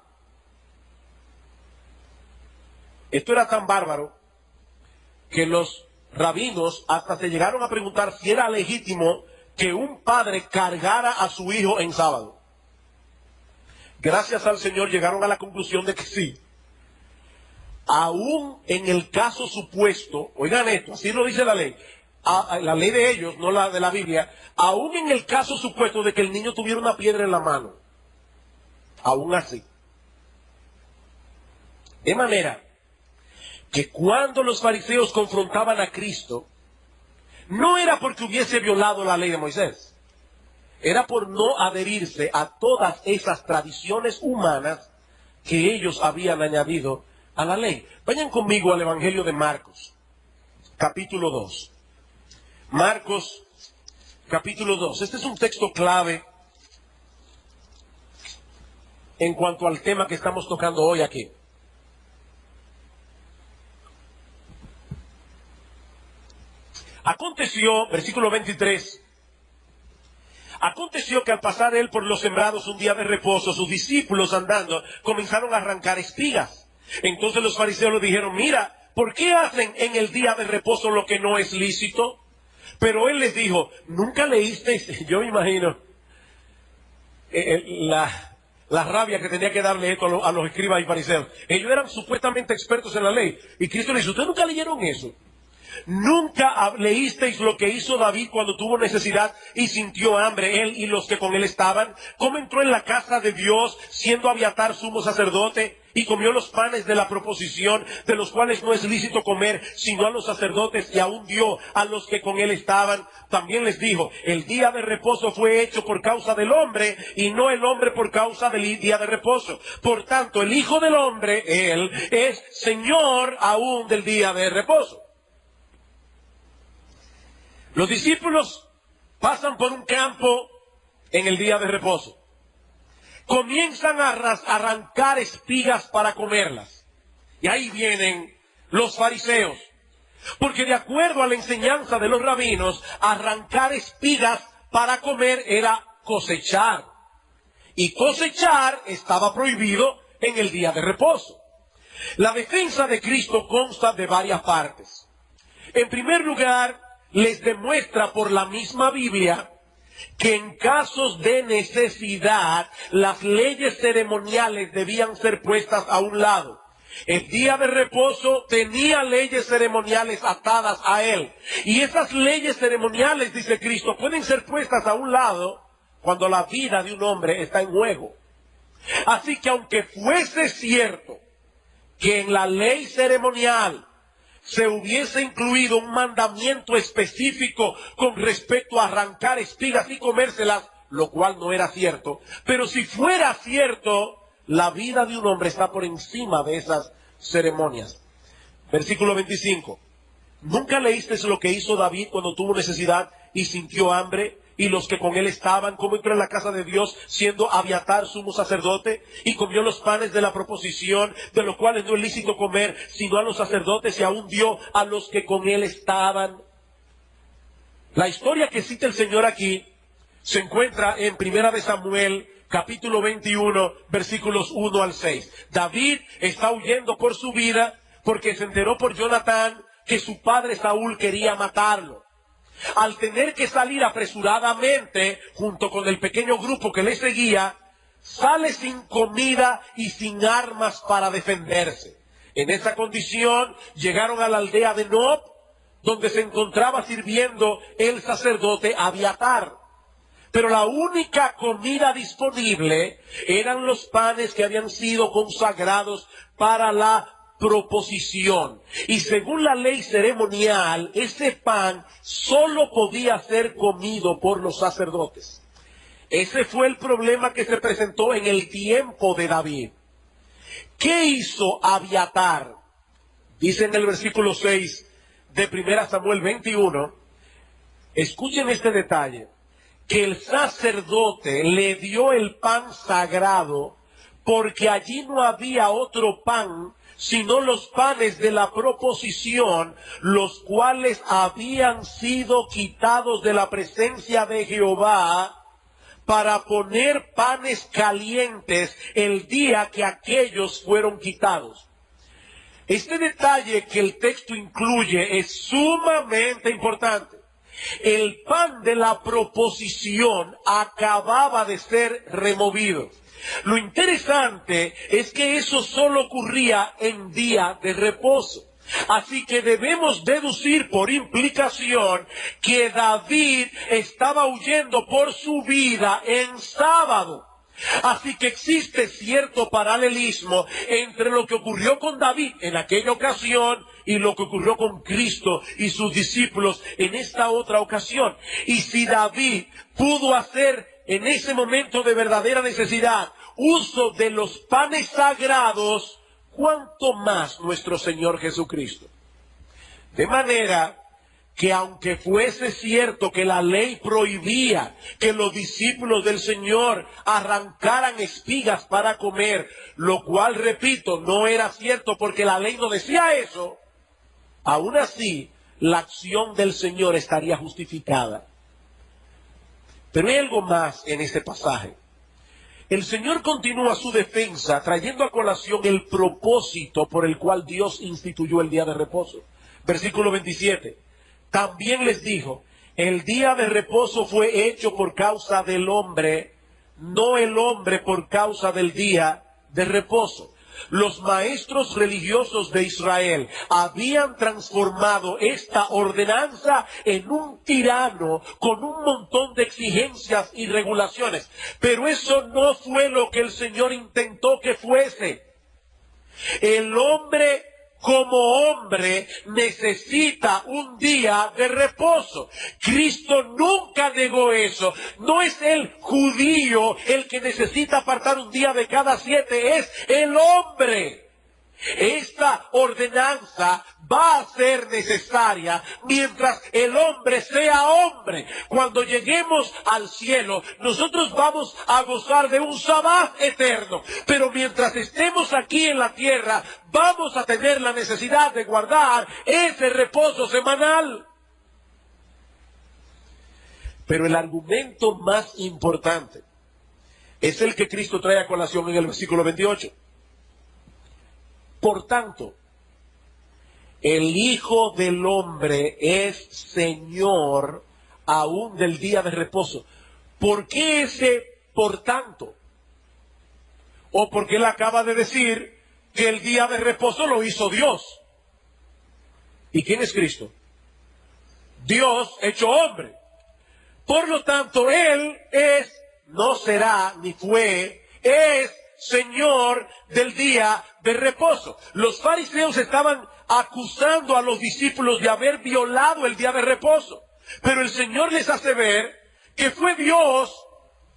Esto era tan bárbaro que los rabinos hasta se llegaron a preguntar si era legítimo que un padre cargara a su hijo en sábado. Gracias al Señor llegaron a la conclusión de que sí. Aún en el caso supuesto, oigan esto, así lo dice la ley de ellos, no la de la Biblia, aún en el caso supuesto de que el niño tuviera una piedra en la mano, aún así. De manera que cuando los fariseos confrontaban a Cristo, no era porque hubiese violado la ley de Moisés, era por no adherirse a todas esas tradiciones humanas que ellos habían añadido a la ley. Vayan conmigo al Evangelio de Marcos, capítulo 2. Marcos, capítulo 2. Este es un texto clave en cuanto al tema que estamos tocando hoy aquí. Aconteció, versículo 23, aconteció que al pasar él por los sembrados un día de reposo, sus discípulos andando comenzaron a arrancar espigas. Entonces los fariseos le dijeron, mira, ¿por qué hacen en el día de reposo lo que no es lícito? Pero él les dijo, ¿nunca leísteis? Yo me imagino la rabia que tenía que darle esto a los escribas y fariseos. Ellos eran supuestamente expertos en la ley. Y Cristo les dice, ¿ustedes nunca leyeron eso? ¿Nunca leísteis lo que hizo David cuando tuvo necesidad y sintió hambre, él y los que con él estaban? ¿Cómo entró en la casa de Dios, siendo Abiatar sumo sacerdote, y comió los panes de la proposición, de los cuales no es lícito comer, sino a los sacerdotes, y aún dio a los que con él estaban? También les dijo, el día de reposo fue hecho por causa del hombre, y no el hombre por causa del día de reposo. Por tanto, el Hijo del Hombre, él, es Señor aún del día de reposo. Los discípulos pasan por un campo en el día de reposo. Comienzan a arrancar espigas para comerlas. Y ahí vienen los fariseos. Porque de acuerdo a la enseñanza de los rabinos, arrancar espigas para comer era cosechar. Y cosechar estaba prohibido en el día de reposo. La defensa de Cristo consta de varias partes. En primer lugar, les demuestra por la misma Biblia que en casos de necesidad las leyes ceremoniales debían ser puestas a un lado. El día de reposo tenía leyes ceremoniales atadas a él. Y esas leyes ceremoniales, dice Cristo, pueden ser puestas a un lado cuando la vida de un hombre está en juego. Así que aunque fuese cierto que en la ley ceremonial se hubiese incluido un mandamiento específico con respecto a arrancar espigas y comérselas, lo cual no era cierto. Pero si fuera cierto, la vida de un hombre está por encima de esas ceremonias. Versículo 25. ¿Nunca leíste lo que hizo David cuando tuvo necesidad y sintió hambre? Y los que con él estaban, cómo entró en la casa de Dios, siendo Abiatar sumo sacerdote, y comió los panes de la proposición, de los cuales no es lícito comer, sino a los sacerdotes, y aún dio a los que con él estaban. La historia que cita el Señor aquí se encuentra en Primera de Samuel, capítulo 21, versículos 1 al 6. David está huyendo por su vida porque se enteró por Jonatán que su padre Saúl quería matarlo. Al tener que salir apresuradamente, junto con el pequeño grupo que le seguía, sale sin comida y sin armas para defenderse. En esa condición llegaron a la aldea de Nob, donde se encontraba sirviendo el sacerdote Abiatar. Pero la única comida disponible eran los panes que habían sido consagrados para la proposición. Y según la ley ceremonial, ese pan solo podía ser comido por los sacerdotes. Ese fue el problema que se presentó en el tiempo de David. ¿Qué hizo Abiatar? Dice en el versículo 6 de 1 Samuel 21, escuchen este detalle, que el sacerdote le dio el pan sagrado porque allí no había otro pan sino los panes de la proposición, los cuales habían sido quitados de la presencia de Jehová para poner panes calientes el día que aquellos fueron quitados. Este detalle que el texto incluye es sumamente importante. El pan de la proposición acababa de ser removido. Lo interesante es que eso solo ocurría en día de reposo. Así que debemos deducir por implicación que David estaba huyendo por su vida en sábado. Así que existe cierto paralelismo entre lo que ocurrió con David en aquella ocasión y lo que ocurrió con Cristo y sus discípulos en esta otra ocasión. Y si David pudo hacer en ese momento de verdadera necesidad uso de los panes sagrados, ¿cuánto más nuestro Señor Jesucristo? De manera que aunque fuese cierto que la ley prohibía que los discípulos del Señor arrancaran espigas para comer, lo cual, repito, no era cierto porque la ley no decía eso, aún así la acción del Señor estaría justificada. Pero hay algo más en este pasaje. El Señor continúa su defensa trayendo a colación el propósito por el cual Dios instituyó el día de reposo. Versículo 27. También les dijo, el día de reposo fue hecho por causa del hombre, no el hombre por causa del día de reposo. Los maestros religiosos de Israel habían transformado esta ordenanza en un tirano con un montón de exigencias y regulaciones. Pero eso no fue lo que el Señor intentó que fuese. El hombre como hombre necesita un día de reposo. Cristo nunca negó eso. No es el judío el que necesita apartar un día de cada 7, es el hombre. Esta ordenanza va a ser necesaria mientras el hombre sea hombre. Cuando lleguemos al cielo, nosotros vamos a gozar de un sabbat eterno. Pero mientras estemos aquí en la tierra, vamos a tener la necesidad de guardar ese reposo semanal. Pero el argumento más importante es el que Cristo trae a colación en el versículo 28. Por tanto, el Hijo del Hombre es Señor aún del día de reposo. ¿Por qué ese por tanto? O porque él acaba de decir que el día de reposo lo hizo Dios. ¿Y quién es Cristo? Dios hecho hombre. Por lo tanto, él es, no será, ni fue, es Señor del día de reposo. Los fariseos estaban acusando a los discípulos de haber violado el día de reposo. Pero el Señor les hace ver que fue Dios,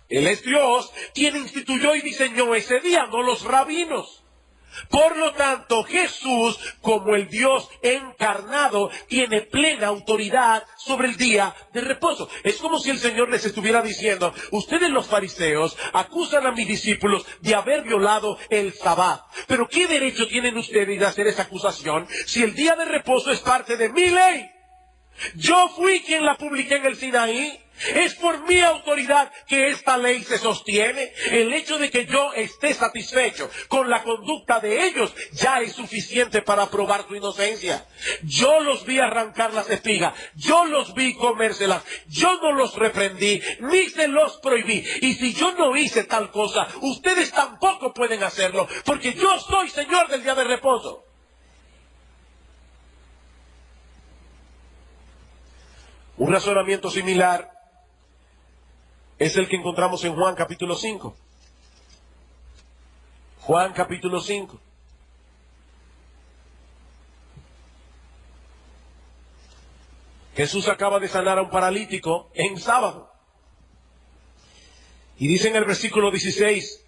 Él es Dios, quien instituyó y diseñó ese día, no los rabinos. Por lo tanto, Jesús, como el Dios encarnado, tiene plena autoridad sobre el día de reposo. Es como si el Señor les estuviera diciendo, ustedes los fariseos acusan a mis discípulos de haber violado el sabbat. Pero ¿qué derecho tienen ustedes de hacer esa acusación si el día de reposo es parte de mi ley? Yo fui quien la publiqué en el Sinaí. Es por mi autoridad que esta ley se sostiene. El hecho de que yo esté satisfecho con la conducta de ellos ya es suficiente para probar tu inocencia. Yo los vi arrancar las espigas, yo los vi comérselas, yo no los reprendí, ni se los prohibí. Y si yo no hice tal cosa, ustedes tampoco pueden hacerlo, porque yo soy Señor del día de reposo. Un razonamiento similar es el que encontramos en Juan capítulo 5. Juan capítulo 5. Jesús acaba de sanar a un paralítico en sábado. Y dice en el versículo 16,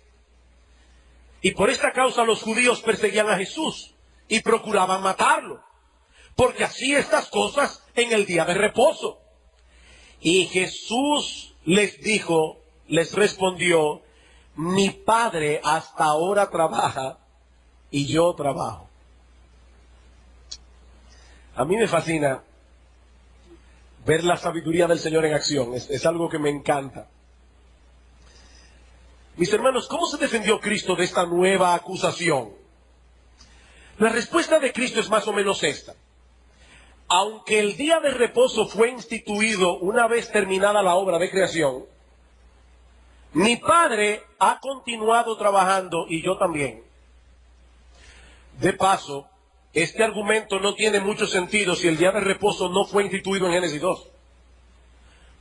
y por esta causa los judíos perseguían a Jesús y procuraban matarlo, porque hacía estas cosas en el día de reposo. Y Jesús les dijo, les respondió, mi Padre hasta ahora trabaja y yo trabajo. A mí me fascina ver la sabiduría del Señor en acción. Es algo que me encanta. Mis hermanos, ¿cómo se defendió Cristo de esta nueva acusación? La respuesta de Cristo es más o menos esta. Aunque el día de reposo fue instituido una vez terminada la obra de creación, mi Padre ha continuado trabajando y yo también. De paso, este argumento no tiene mucho sentido si el día de reposo no fue instituido en Génesis 2.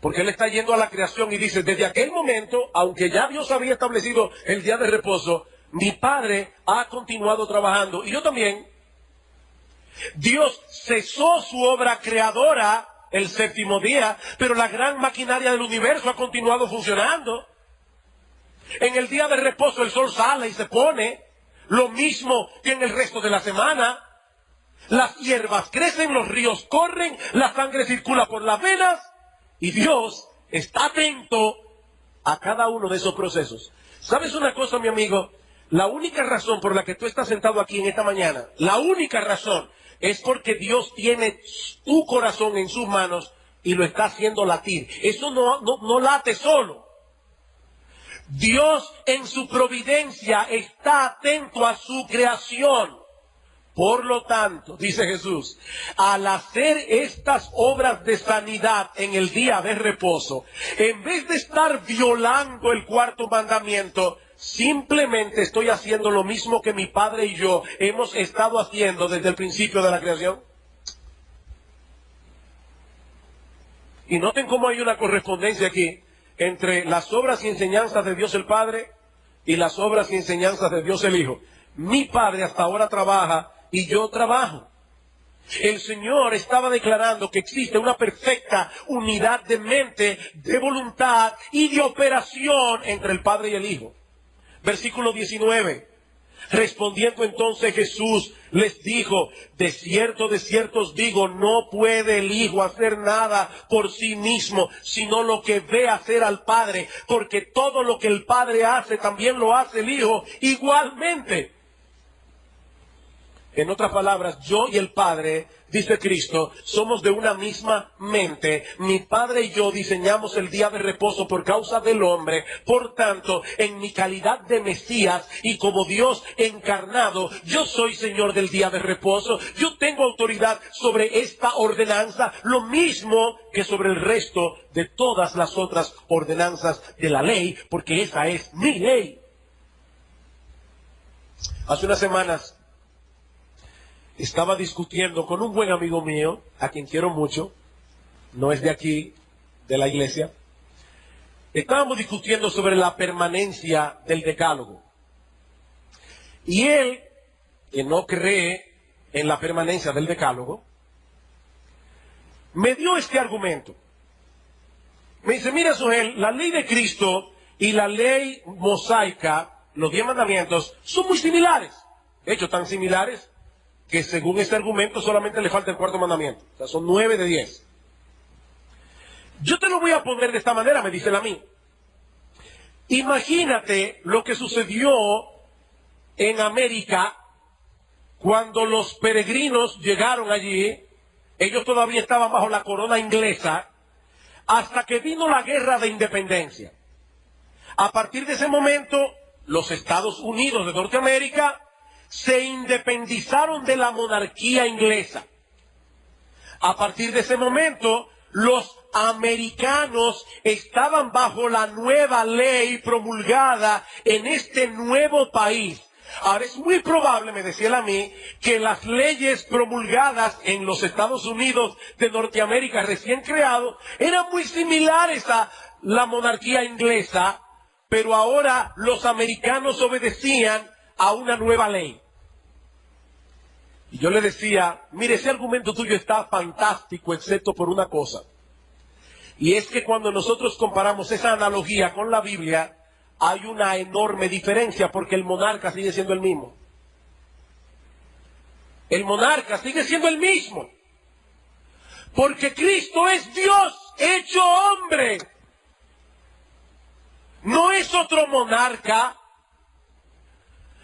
Porque él está yendo a la creación y dice, desde aquel momento, aunque ya Dios había establecido el día de reposo, mi Padre ha continuado trabajando y yo también. Dios cesó su obra creadora el séptimo día, pero la gran maquinaria del universo ha continuado funcionando. En el día de reposo el sol sale y se pone, lo mismo que en el resto de la semana. Las hierbas crecen, los ríos corren, la sangre circula por las venas y Dios está atento a cada uno de esos procesos. ¿Sabes una cosa, mi amigo? La única razón por la que tú estás sentado aquí en esta mañana, la única razón es porque Dios tiene tu corazón en sus manos y lo está haciendo latir. Eso no late solo. Dios en su providencia está atento a su creación. Por lo tanto, dice Jesús, al hacer estas obras de sanidad en el día de reposo, en vez de estar violando el cuarto mandamiento, simplemente estoy haciendo lo mismo que mi Padre y yo hemos estado haciendo desde el principio de la creación. Y noten cómo hay una correspondencia aquí entre las obras y enseñanzas de Dios el Padre y las obras y enseñanzas de Dios el Hijo. Mi Padre hasta ahora trabaja y yo trabajo. El Señor estaba declarando que existe una perfecta unidad de mente, de voluntad y de operación entre el Padre y el Hijo. Versículo 19. Respondiendo entonces Jesús les dijo, de cierto os digo, no puede el Hijo hacer nada por sí mismo, sino lo que ve hacer al Padre, porque todo lo que el Padre hace también lo hace el Hijo igualmente. En otras palabras, yo y el Padre, dice Cristo, somos de una misma mente. Mi Padre y yo diseñamos el día de reposo por causa del hombre. Por tanto, en mi calidad de Mesías y como Dios encarnado, yo soy Señor del día de reposo. Yo tengo autoridad sobre esta ordenanza, lo mismo que sobre el resto de todas las otras ordenanzas de la ley, porque esa es mi ley. Hace unas semanas estaba discutiendo con un buen amigo mío, a quien quiero mucho, no es de aquí, de la iglesia. Estábamos discutiendo sobre la permanencia del decálogo. Y él, que no cree en la permanencia del decálogo, me dio este argumento. Me dice, mira, Sujel, la ley de Cristo y la ley mosaica, los 10 mandamientos, son muy similares. De hecho, tan similares que según este argumento solamente le falta el cuarto mandamiento. O sea, son 9 de 10. Yo te lo voy a poner de esta manera, me dice él a mí. Imagínate lo que sucedió en América cuando los peregrinos llegaron allí. Ellos todavía estaban bajo la corona inglesa hasta que vino la guerra de independencia. A partir de ese momento, los Estados Unidos de Norteamérica se independizaron de la monarquía inglesa. A partir de ese momento, los americanos estaban bajo la nueva ley promulgada en este nuevo país. Ahora es muy probable, me decía él a mí, que las leyes promulgadas en los Estados Unidos de Norteamérica recién creados eran muy similares a la monarquía inglesa, pero ahora los americanos obedecían a una nueva ley. Y yo le decía, mire, ese argumento tuyo está fantástico, excepto por una cosa. Y es que cuando nosotros comparamos esa analogía con la Biblia, hay una enorme diferencia porque el monarca sigue siendo el mismo. El monarca sigue siendo el mismo. Porque Cristo es Dios hecho hombre. No es otro monarca.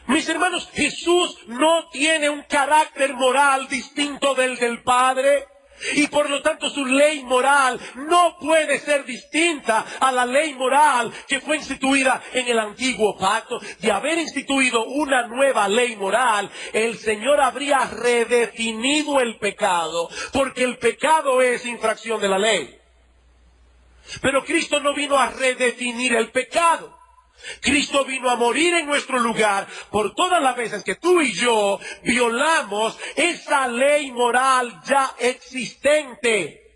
Mis hermanos, Jesús no tiene un carácter moral distinto del Padre. Y por lo tanto su ley moral no puede ser distinta a la ley moral que fue instituida en el antiguo pacto. De haber instituido una nueva ley moral, el Señor habría redefinido el pecado, porque el pecado es infracción de la ley. Pero Cristo no vino a redefinir el pecado. Cristo vino a morir en nuestro lugar por todas las veces que tú y yo violamos esa ley moral ya existente,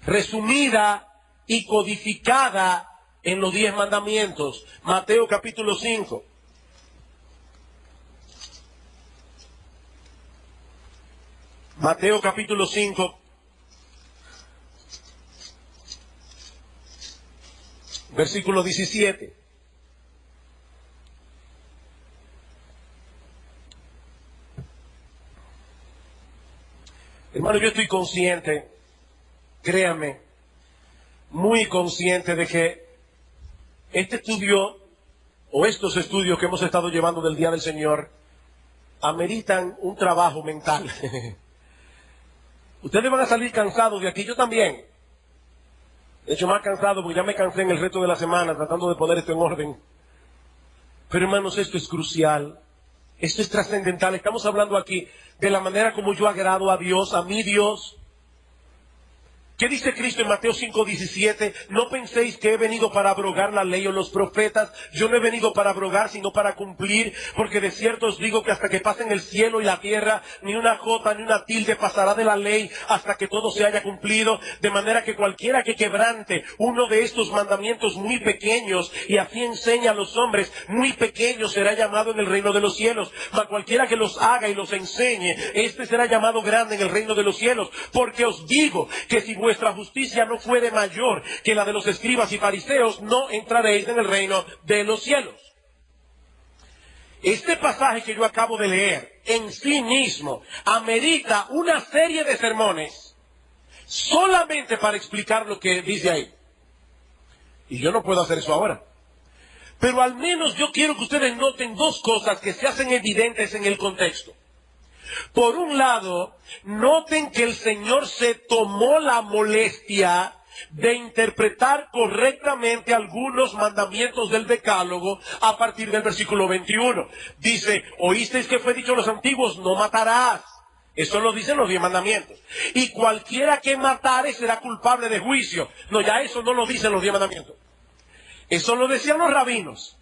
resumida y codificada en los 10 mandamientos. Mateo capítulo 5. Mateo capítulo 5. Versículo 17. Hermano, yo estoy consciente, créame, muy consciente de que este estudio o estos estudios que hemos estado llevando del Día del Señor ameritan un trabajo mental. Ustedes van a salir cansados de aquí, yo también. De hecho, más cansado porque ya me cansé en el resto de la semana tratando de poner esto en orden. Pero hermanos, esto es crucial. Esto es trascendental. Estamos hablando aquí de la manera como yo agrado a Dios, a mi Dios. ¿Qué dice Cristo en Mateo 5:17? No penséis que he venido para abrogar la ley o los profetas. Yo no he venido para abrogar, sino para cumplir. Porque de cierto os digo que hasta que pasen el cielo y la tierra, ni una jota ni una tilde pasará de la ley hasta que todo se haya cumplido. De manera que cualquiera que quebrante uno de estos mandamientos muy pequeños, y así enseña a los hombres, muy pequeño será llamado en el reino de los cielos. Mas cualquiera que los haga y los enseñe, este será llamado grande en el reino de los cielos. Porque os digo que si vuestra justicia no fuere mayor que la de los escribas y fariseos, no entraréis en el reino de los cielos. Este pasaje que yo acabo de leer en sí mismo amerita una serie de sermones solamente para explicar lo que dice ahí. Y yo no puedo hacer eso ahora. Pero al menos yo quiero que ustedes noten dos cosas que se hacen evidentes en el contexto. Por un lado, noten que el Señor se tomó la molestia de interpretar correctamente algunos mandamientos del Decálogo a partir del versículo 21. Dice, oísteis que fue dicho a los antiguos, no matarás. Eso lo dicen los 10 mandamientos. Y cualquiera que matare será culpable de juicio. No, ya eso no lo dicen los 10 mandamientos. Eso lo decían los rabinos.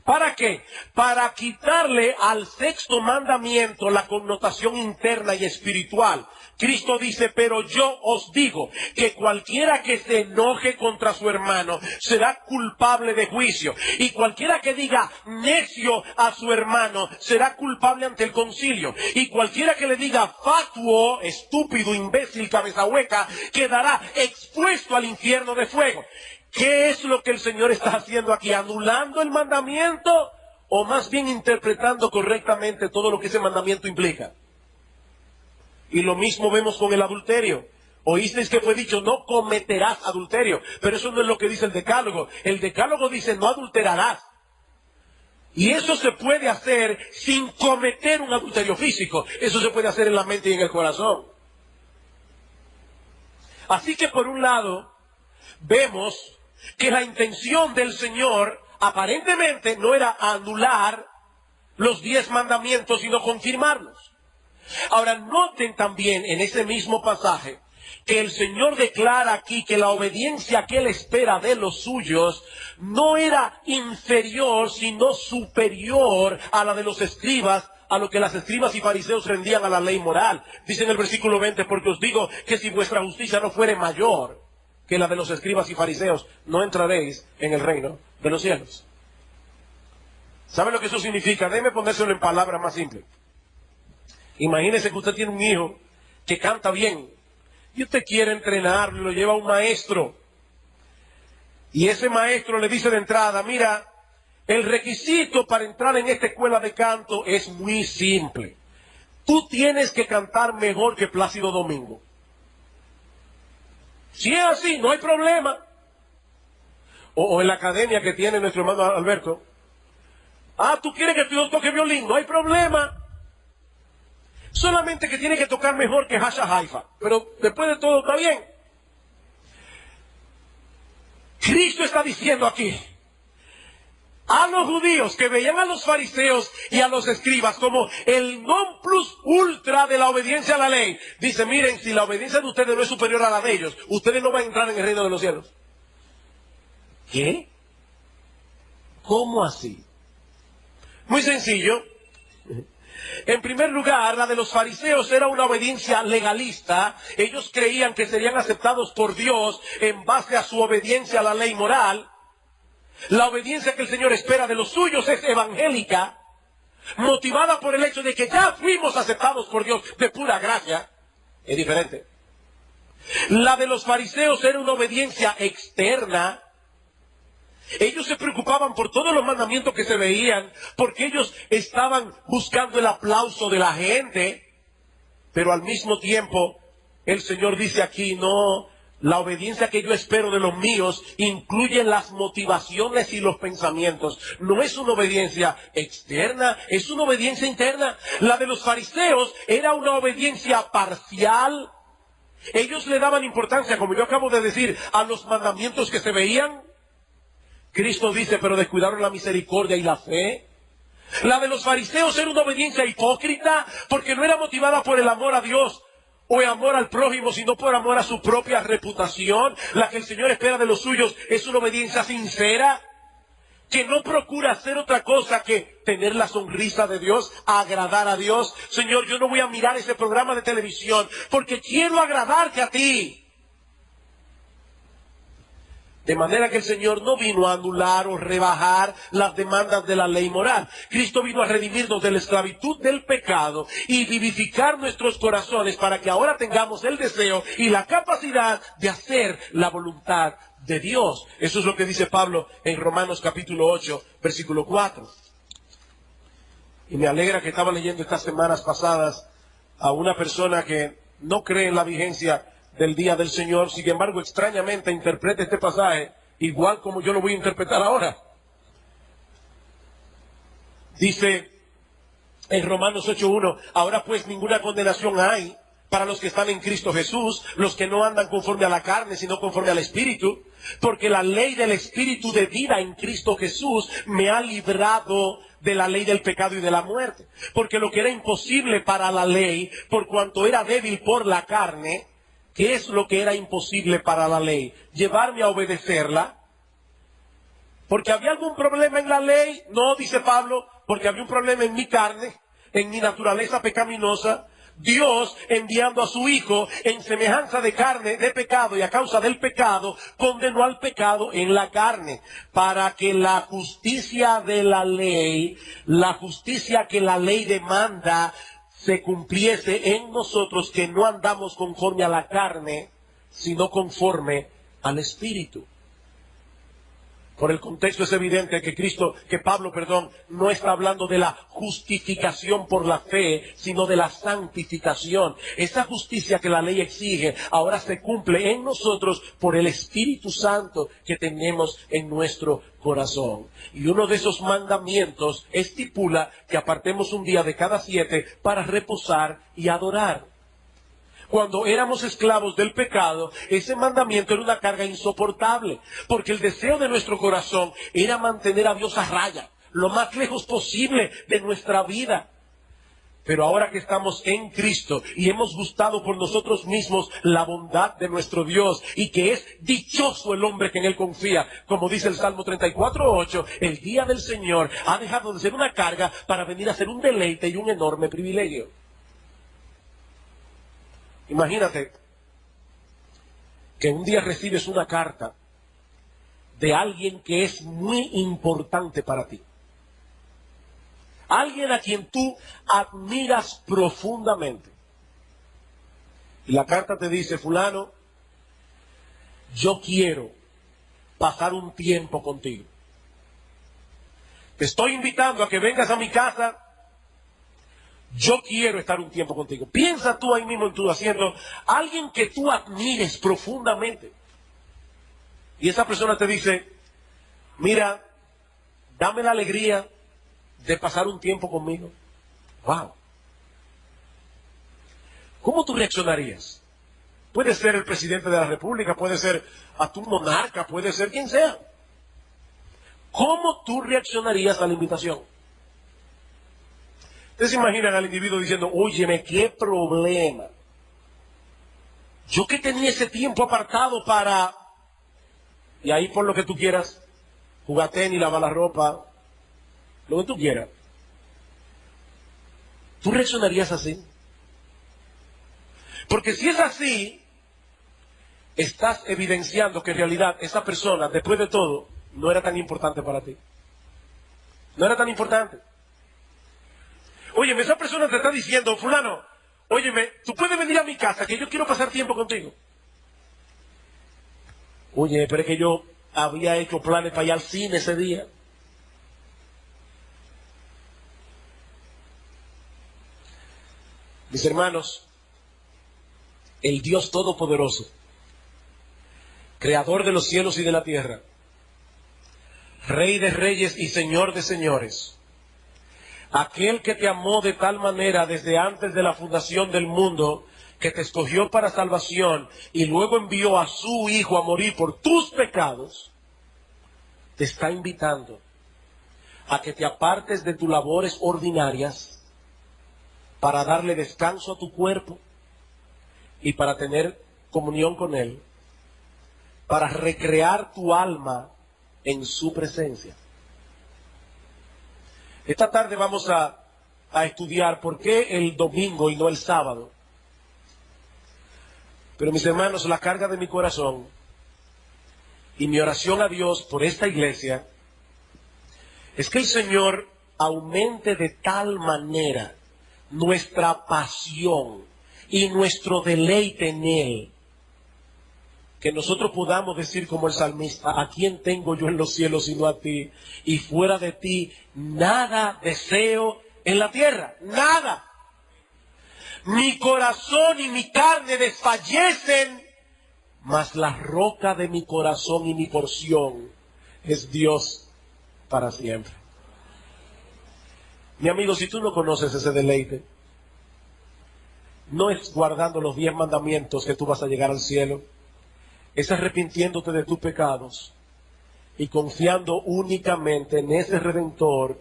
¿Para qué? Para quitarle al sexto mandamiento la connotación interna y espiritual. Cristo dice, pero yo os digo que cualquiera que se enoje contra su hermano será culpable de juicio. Y cualquiera que diga necio a su hermano será culpable ante el concilio. Y cualquiera que le diga fatuo, estúpido, imbécil, cabeza hueca, quedará expuesto al infierno de fuego. ¿Qué es lo que el Señor está haciendo aquí? ¿Anulando el mandamiento o más bien interpretando correctamente todo lo que ese mandamiento implica? Y lo mismo vemos con el adulterio. Oísteis que fue dicho, no cometerás adulterio. Pero eso no es lo que dice el Decálogo. El Decálogo dice, no adulterarás. Y eso se puede hacer sin cometer un adulterio físico. Eso se puede hacer en la mente y en el corazón. Así que por un lado, vemos que la intención del Señor aparentemente no era anular los 10 mandamientos, sino confirmarlos. Ahora, noten también en ese mismo pasaje que el Señor declara aquí que la obediencia que Él espera de los suyos no era inferior, sino superior a la de los escribas, a lo que las escribas y fariseos rendían a la ley moral. Dice en el versículo 20, porque os digo que si vuestra justicia no fuere mayor que la de los escribas y fariseos, no entraréis en el reino de los cielos. ¿Sabe lo que eso significa? Déjeme ponérselo en palabras más simples. Imagínese que usted tiene un hijo que canta bien y usted quiere entrenarlo, lo lleva a un maestro. Y ese maestro le dice de entrada, mira, el requisito para entrar en esta escuela de canto es muy simple. Tú tienes que cantar mejor que Plácido Domingo. Si es así, no hay problema. O en la academia que tiene nuestro hermano Alberto. Ah, ¿tú quieres que yo toque violín? No hay problema. Solamente que tiene que tocar mejor que Hasha Haifa. Pero después de todo está bien. Cristo está diciendo aquí a los judíos que veían a los fariseos y a los escribas como el non plus ultra de la obediencia a la ley. Dice, miren, si la obediencia de ustedes no es superior a la de ellos, ustedes no van a entrar en el reino de los cielos. ¿Qué? ¿Cómo así? Muy sencillo. En primer lugar, la de los fariseos era una obediencia legalista. Ellos creían que serían aceptados por Dios en base a su obediencia a la ley moral. La obediencia que el Señor espera de los suyos es evangélica, motivada por el hecho de que ya fuimos aceptados por Dios de pura gracia. Es diferente. La de los fariseos era una obediencia externa. Ellos se preocupaban por todos los mandamientos que se veían, porque ellos estaban buscando el aplauso de la gente. Pero al mismo tiempo, el Señor dice aquí, no, la obediencia que yo espero de los míos incluye las motivaciones y los pensamientos. No es una obediencia externa, es una obediencia interna. La de los fariseos era una obediencia parcial. Ellos le daban importancia, como yo acabo de decir, a los mandamientos que se veían. Cristo dice, pero descuidaron la misericordia y la fe. La de los fariseos era una obediencia hipócrita, porque no era motivada por el amor a Dios o el amor al prójimo, sino por amor a su propia reputación. La que el Señor espera de los suyos es una obediencia sincera, que no procura hacer otra cosa que tener la sonrisa de Dios, agradar a Dios. Señor, yo no voy a mirar ese programa de televisión porque quiero agradarte a ti. De manera que el Señor no vino a anular o rebajar las demandas de la ley moral. Cristo vino a redimirnos de la esclavitud del pecado y vivificar nuestros corazones para que ahora tengamos el deseo y la capacidad de hacer la voluntad de Dios. Eso es lo que dice Pablo en Romanos capítulo 8, versículo 4. Y me alegra que estaba leyendo estas semanas pasadas a una persona que no cree en la vigencia del día del Señor, sin embargo, extrañamente interpreta este pasaje igual como yo lo voy a interpretar ahora. Dice en Romanos 8:1, ahora pues ninguna condenación hay para los que están en Cristo Jesús, los que no andan conforme a la carne, sino conforme al Espíritu, porque la ley del Espíritu de vida en Cristo Jesús me ha librado de la ley del pecado y de la muerte. Porque lo que era imposible para la ley, por cuanto era débil por la carne, ¿qué es lo que era imposible para la ley? Llevarme a obedecerla. ¿Porque había algún problema en la ley? No, dice Pablo, porque había un problema en mi carne, en mi naturaleza pecaminosa. Dios, enviando a su Hijo en semejanza de carne, de pecado, y a causa del pecado, condenó al pecado en la carne, para que la justicia de la ley, la justicia que la ley demanda, se cumpliese en nosotros, que no andamos conforme a la carne, sino conforme al Espíritu. Por el contexto es evidente que Pablo, no está hablando de la justificación por la fe, sino de la santificación. Esa justicia que la ley exige, ahora se cumple en nosotros por el Espíritu Santo que tenemos en nuestro corazón. Y uno de esos mandamientos estipula que apartemos un día de cada 7 para reposar y adorar. Cuando éramos esclavos del pecado, ese mandamiento era una carga insoportable, porque el deseo de nuestro corazón era mantener a Dios a raya, lo más lejos posible de nuestra vida. Pero ahora que estamos en Cristo y hemos gustado por nosotros mismos la bondad de nuestro Dios y que es dichoso el hombre que en Él confía, como dice el Salmo 34:8, el día del Señor ha dejado de ser una carga para venir a ser un deleite y un enorme privilegio. Imagínate que un día recibes una carta de alguien que es muy importante para ti. Alguien a quien tú admiras profundamente. Y la carta te dice: fulano, yo quiero pasar un tiempo contigo. Te estoy invitando a que vengas a mi casa. Yo quiero estar un tiempo contigo. Piensa tú ahí mismo en tu asiento, alguien que tú admires profundamente. Y esa persona te dice: mira, dame la alegría de pasar un tiempo conmigo. Wow. ¿Cómo tú reaccionarías? Puede ser el presidente de la República, puede ser a tu monarca, puede ser quien sea. ¿Cómo tú reaccionarías a la invitación? Ustedes se imaginan al individuo diciendo: óyeme, qué problema. Yo que tenía ese tiempo apartado para... Y ahí por lo que tú quieras, jugar tenis, lavar la ropa, lo que tú quieras. ¿Tú reaccionarías así? Porque si es así, estás evidenciando que en realidad esa persona, después de todo, no era tan importante para ti. No era tan importante. Óyeme, esa persona te está diciendo: fulano, óyeme, tú puedes venir a mi casa, que yo quiero pasar tiempo contigo. Oye, pero es que yo había hecho planes para ir al cine ese día. Mis hermanos, el Dios Todopoderoso, Creador de los cielos y de la tierra, Rey de reyes y Señor de señores, aquel que te amó de tal manera desde antes de la fundación del mundo, que te escogió para salvación y luego envió a su Hijo a morir por tus pecados, te está invitando a que te apartes de tus labores ordinarias para darle descanso a tu cuerpo y para tener comunión con Él, para recrear tu alma en su presencia. Esta tarde vamos a estudiar por qué el domingo y no el sábado. Pero mis hermanos, la carga de mi corazón y mi oración a Dios por esta iglesia es que el Señor aumente de tal manera nuestra pasión y nuestro deleite en Él, que nosotros podamos decir como el salmista: ¿a quién tengo yo en los cielos sino a ti? Y fuera de ti nada deseo en la tierra, nada. Mi corazón y mi carne desfallecen, mas la roca de mi corazón y mi porción es Dios para siempre. Mi amigo, si tú no conoces ese deleite, no es guardando los 10 mandamientos que tú vas a llegar al cielo, es arrepintiéndote de tus pecados y confiando únicamente en ese Redentor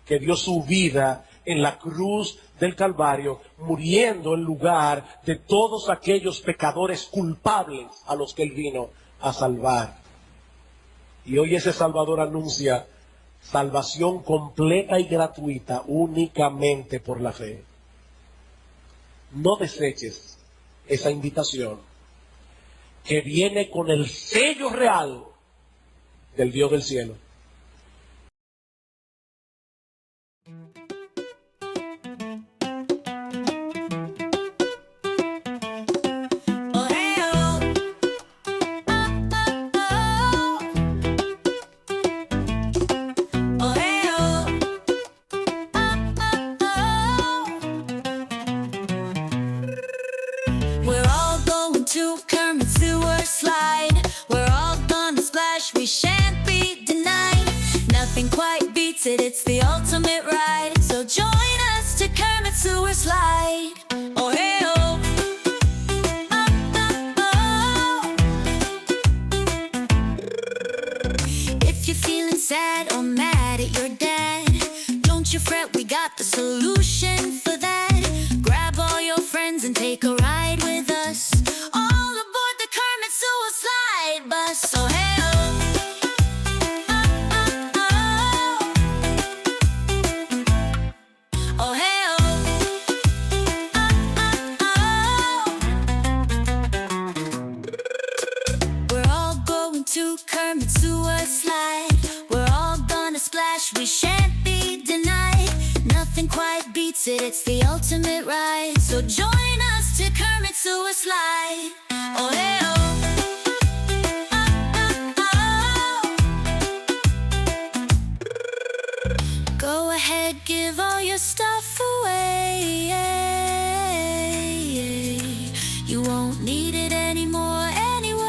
que dio su vida en la cruz del Calvario, muriendo en lugar de todos aquellos pecadores culpables a los que Él vino a salvar. Y hoy ese Salvador anuncia salvación completa y gratuita únicamente por la fe. No deseches esa invitación que viene con el sello real del Dios del cielo. It's the ultimate ride, so join us to Kermit Sewer Slide. Oh hey oh, if you're feeling sad or mad at your dad, don't you fret, we got the solution for that. a ride with us. All aboard the Kermit Sewer Slide bus. So hey oh, oh hey oh, we're all going to Kermit Sewer Slide. We're all gonna splash, we shan't be denied. Nothing quite beats it, it's the ultimate ride. So join us to Kermit Sewer Slide. Oh hey oh, go ahead, give all your stuff away. You won't need it anymore anyway.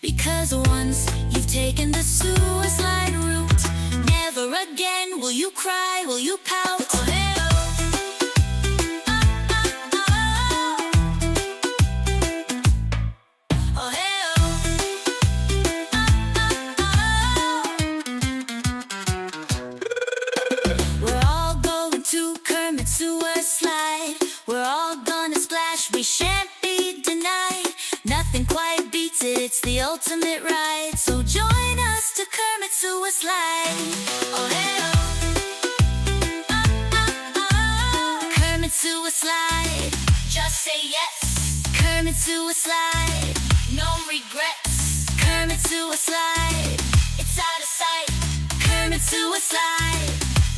Because once you've taken the sewer slide route, never again will you cry, will you pout. Oh, hey, oh. Oh, hey, oh. We're all going to Kermit Sewer Slide. We're all gonna splash, we shan't be denied. Nothing quite beats it, it's the ultimate ride. So join us to Kermit Sewer Slide. Oh hey oh, Kermit Sewer Slide. Just say yes. Kermit Sewer Slide. No regrets. Kermit Sewer Slide. It's out of sight. Kermit Sewer Slide.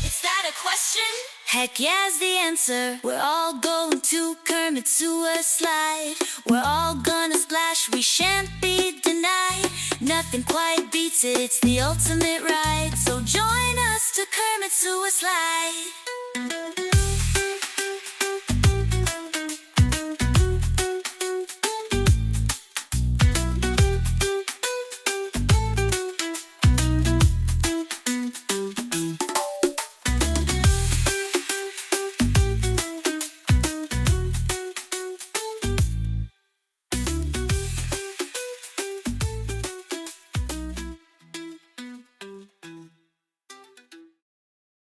Is that a question? Heck yeah's the answer. We're all going to Kermit Sewer Slide. We're all gonna splash, we shan't be denied. Nothing quite beats it, it's the ultimate ride. So join us to Kermit Sewer Slide.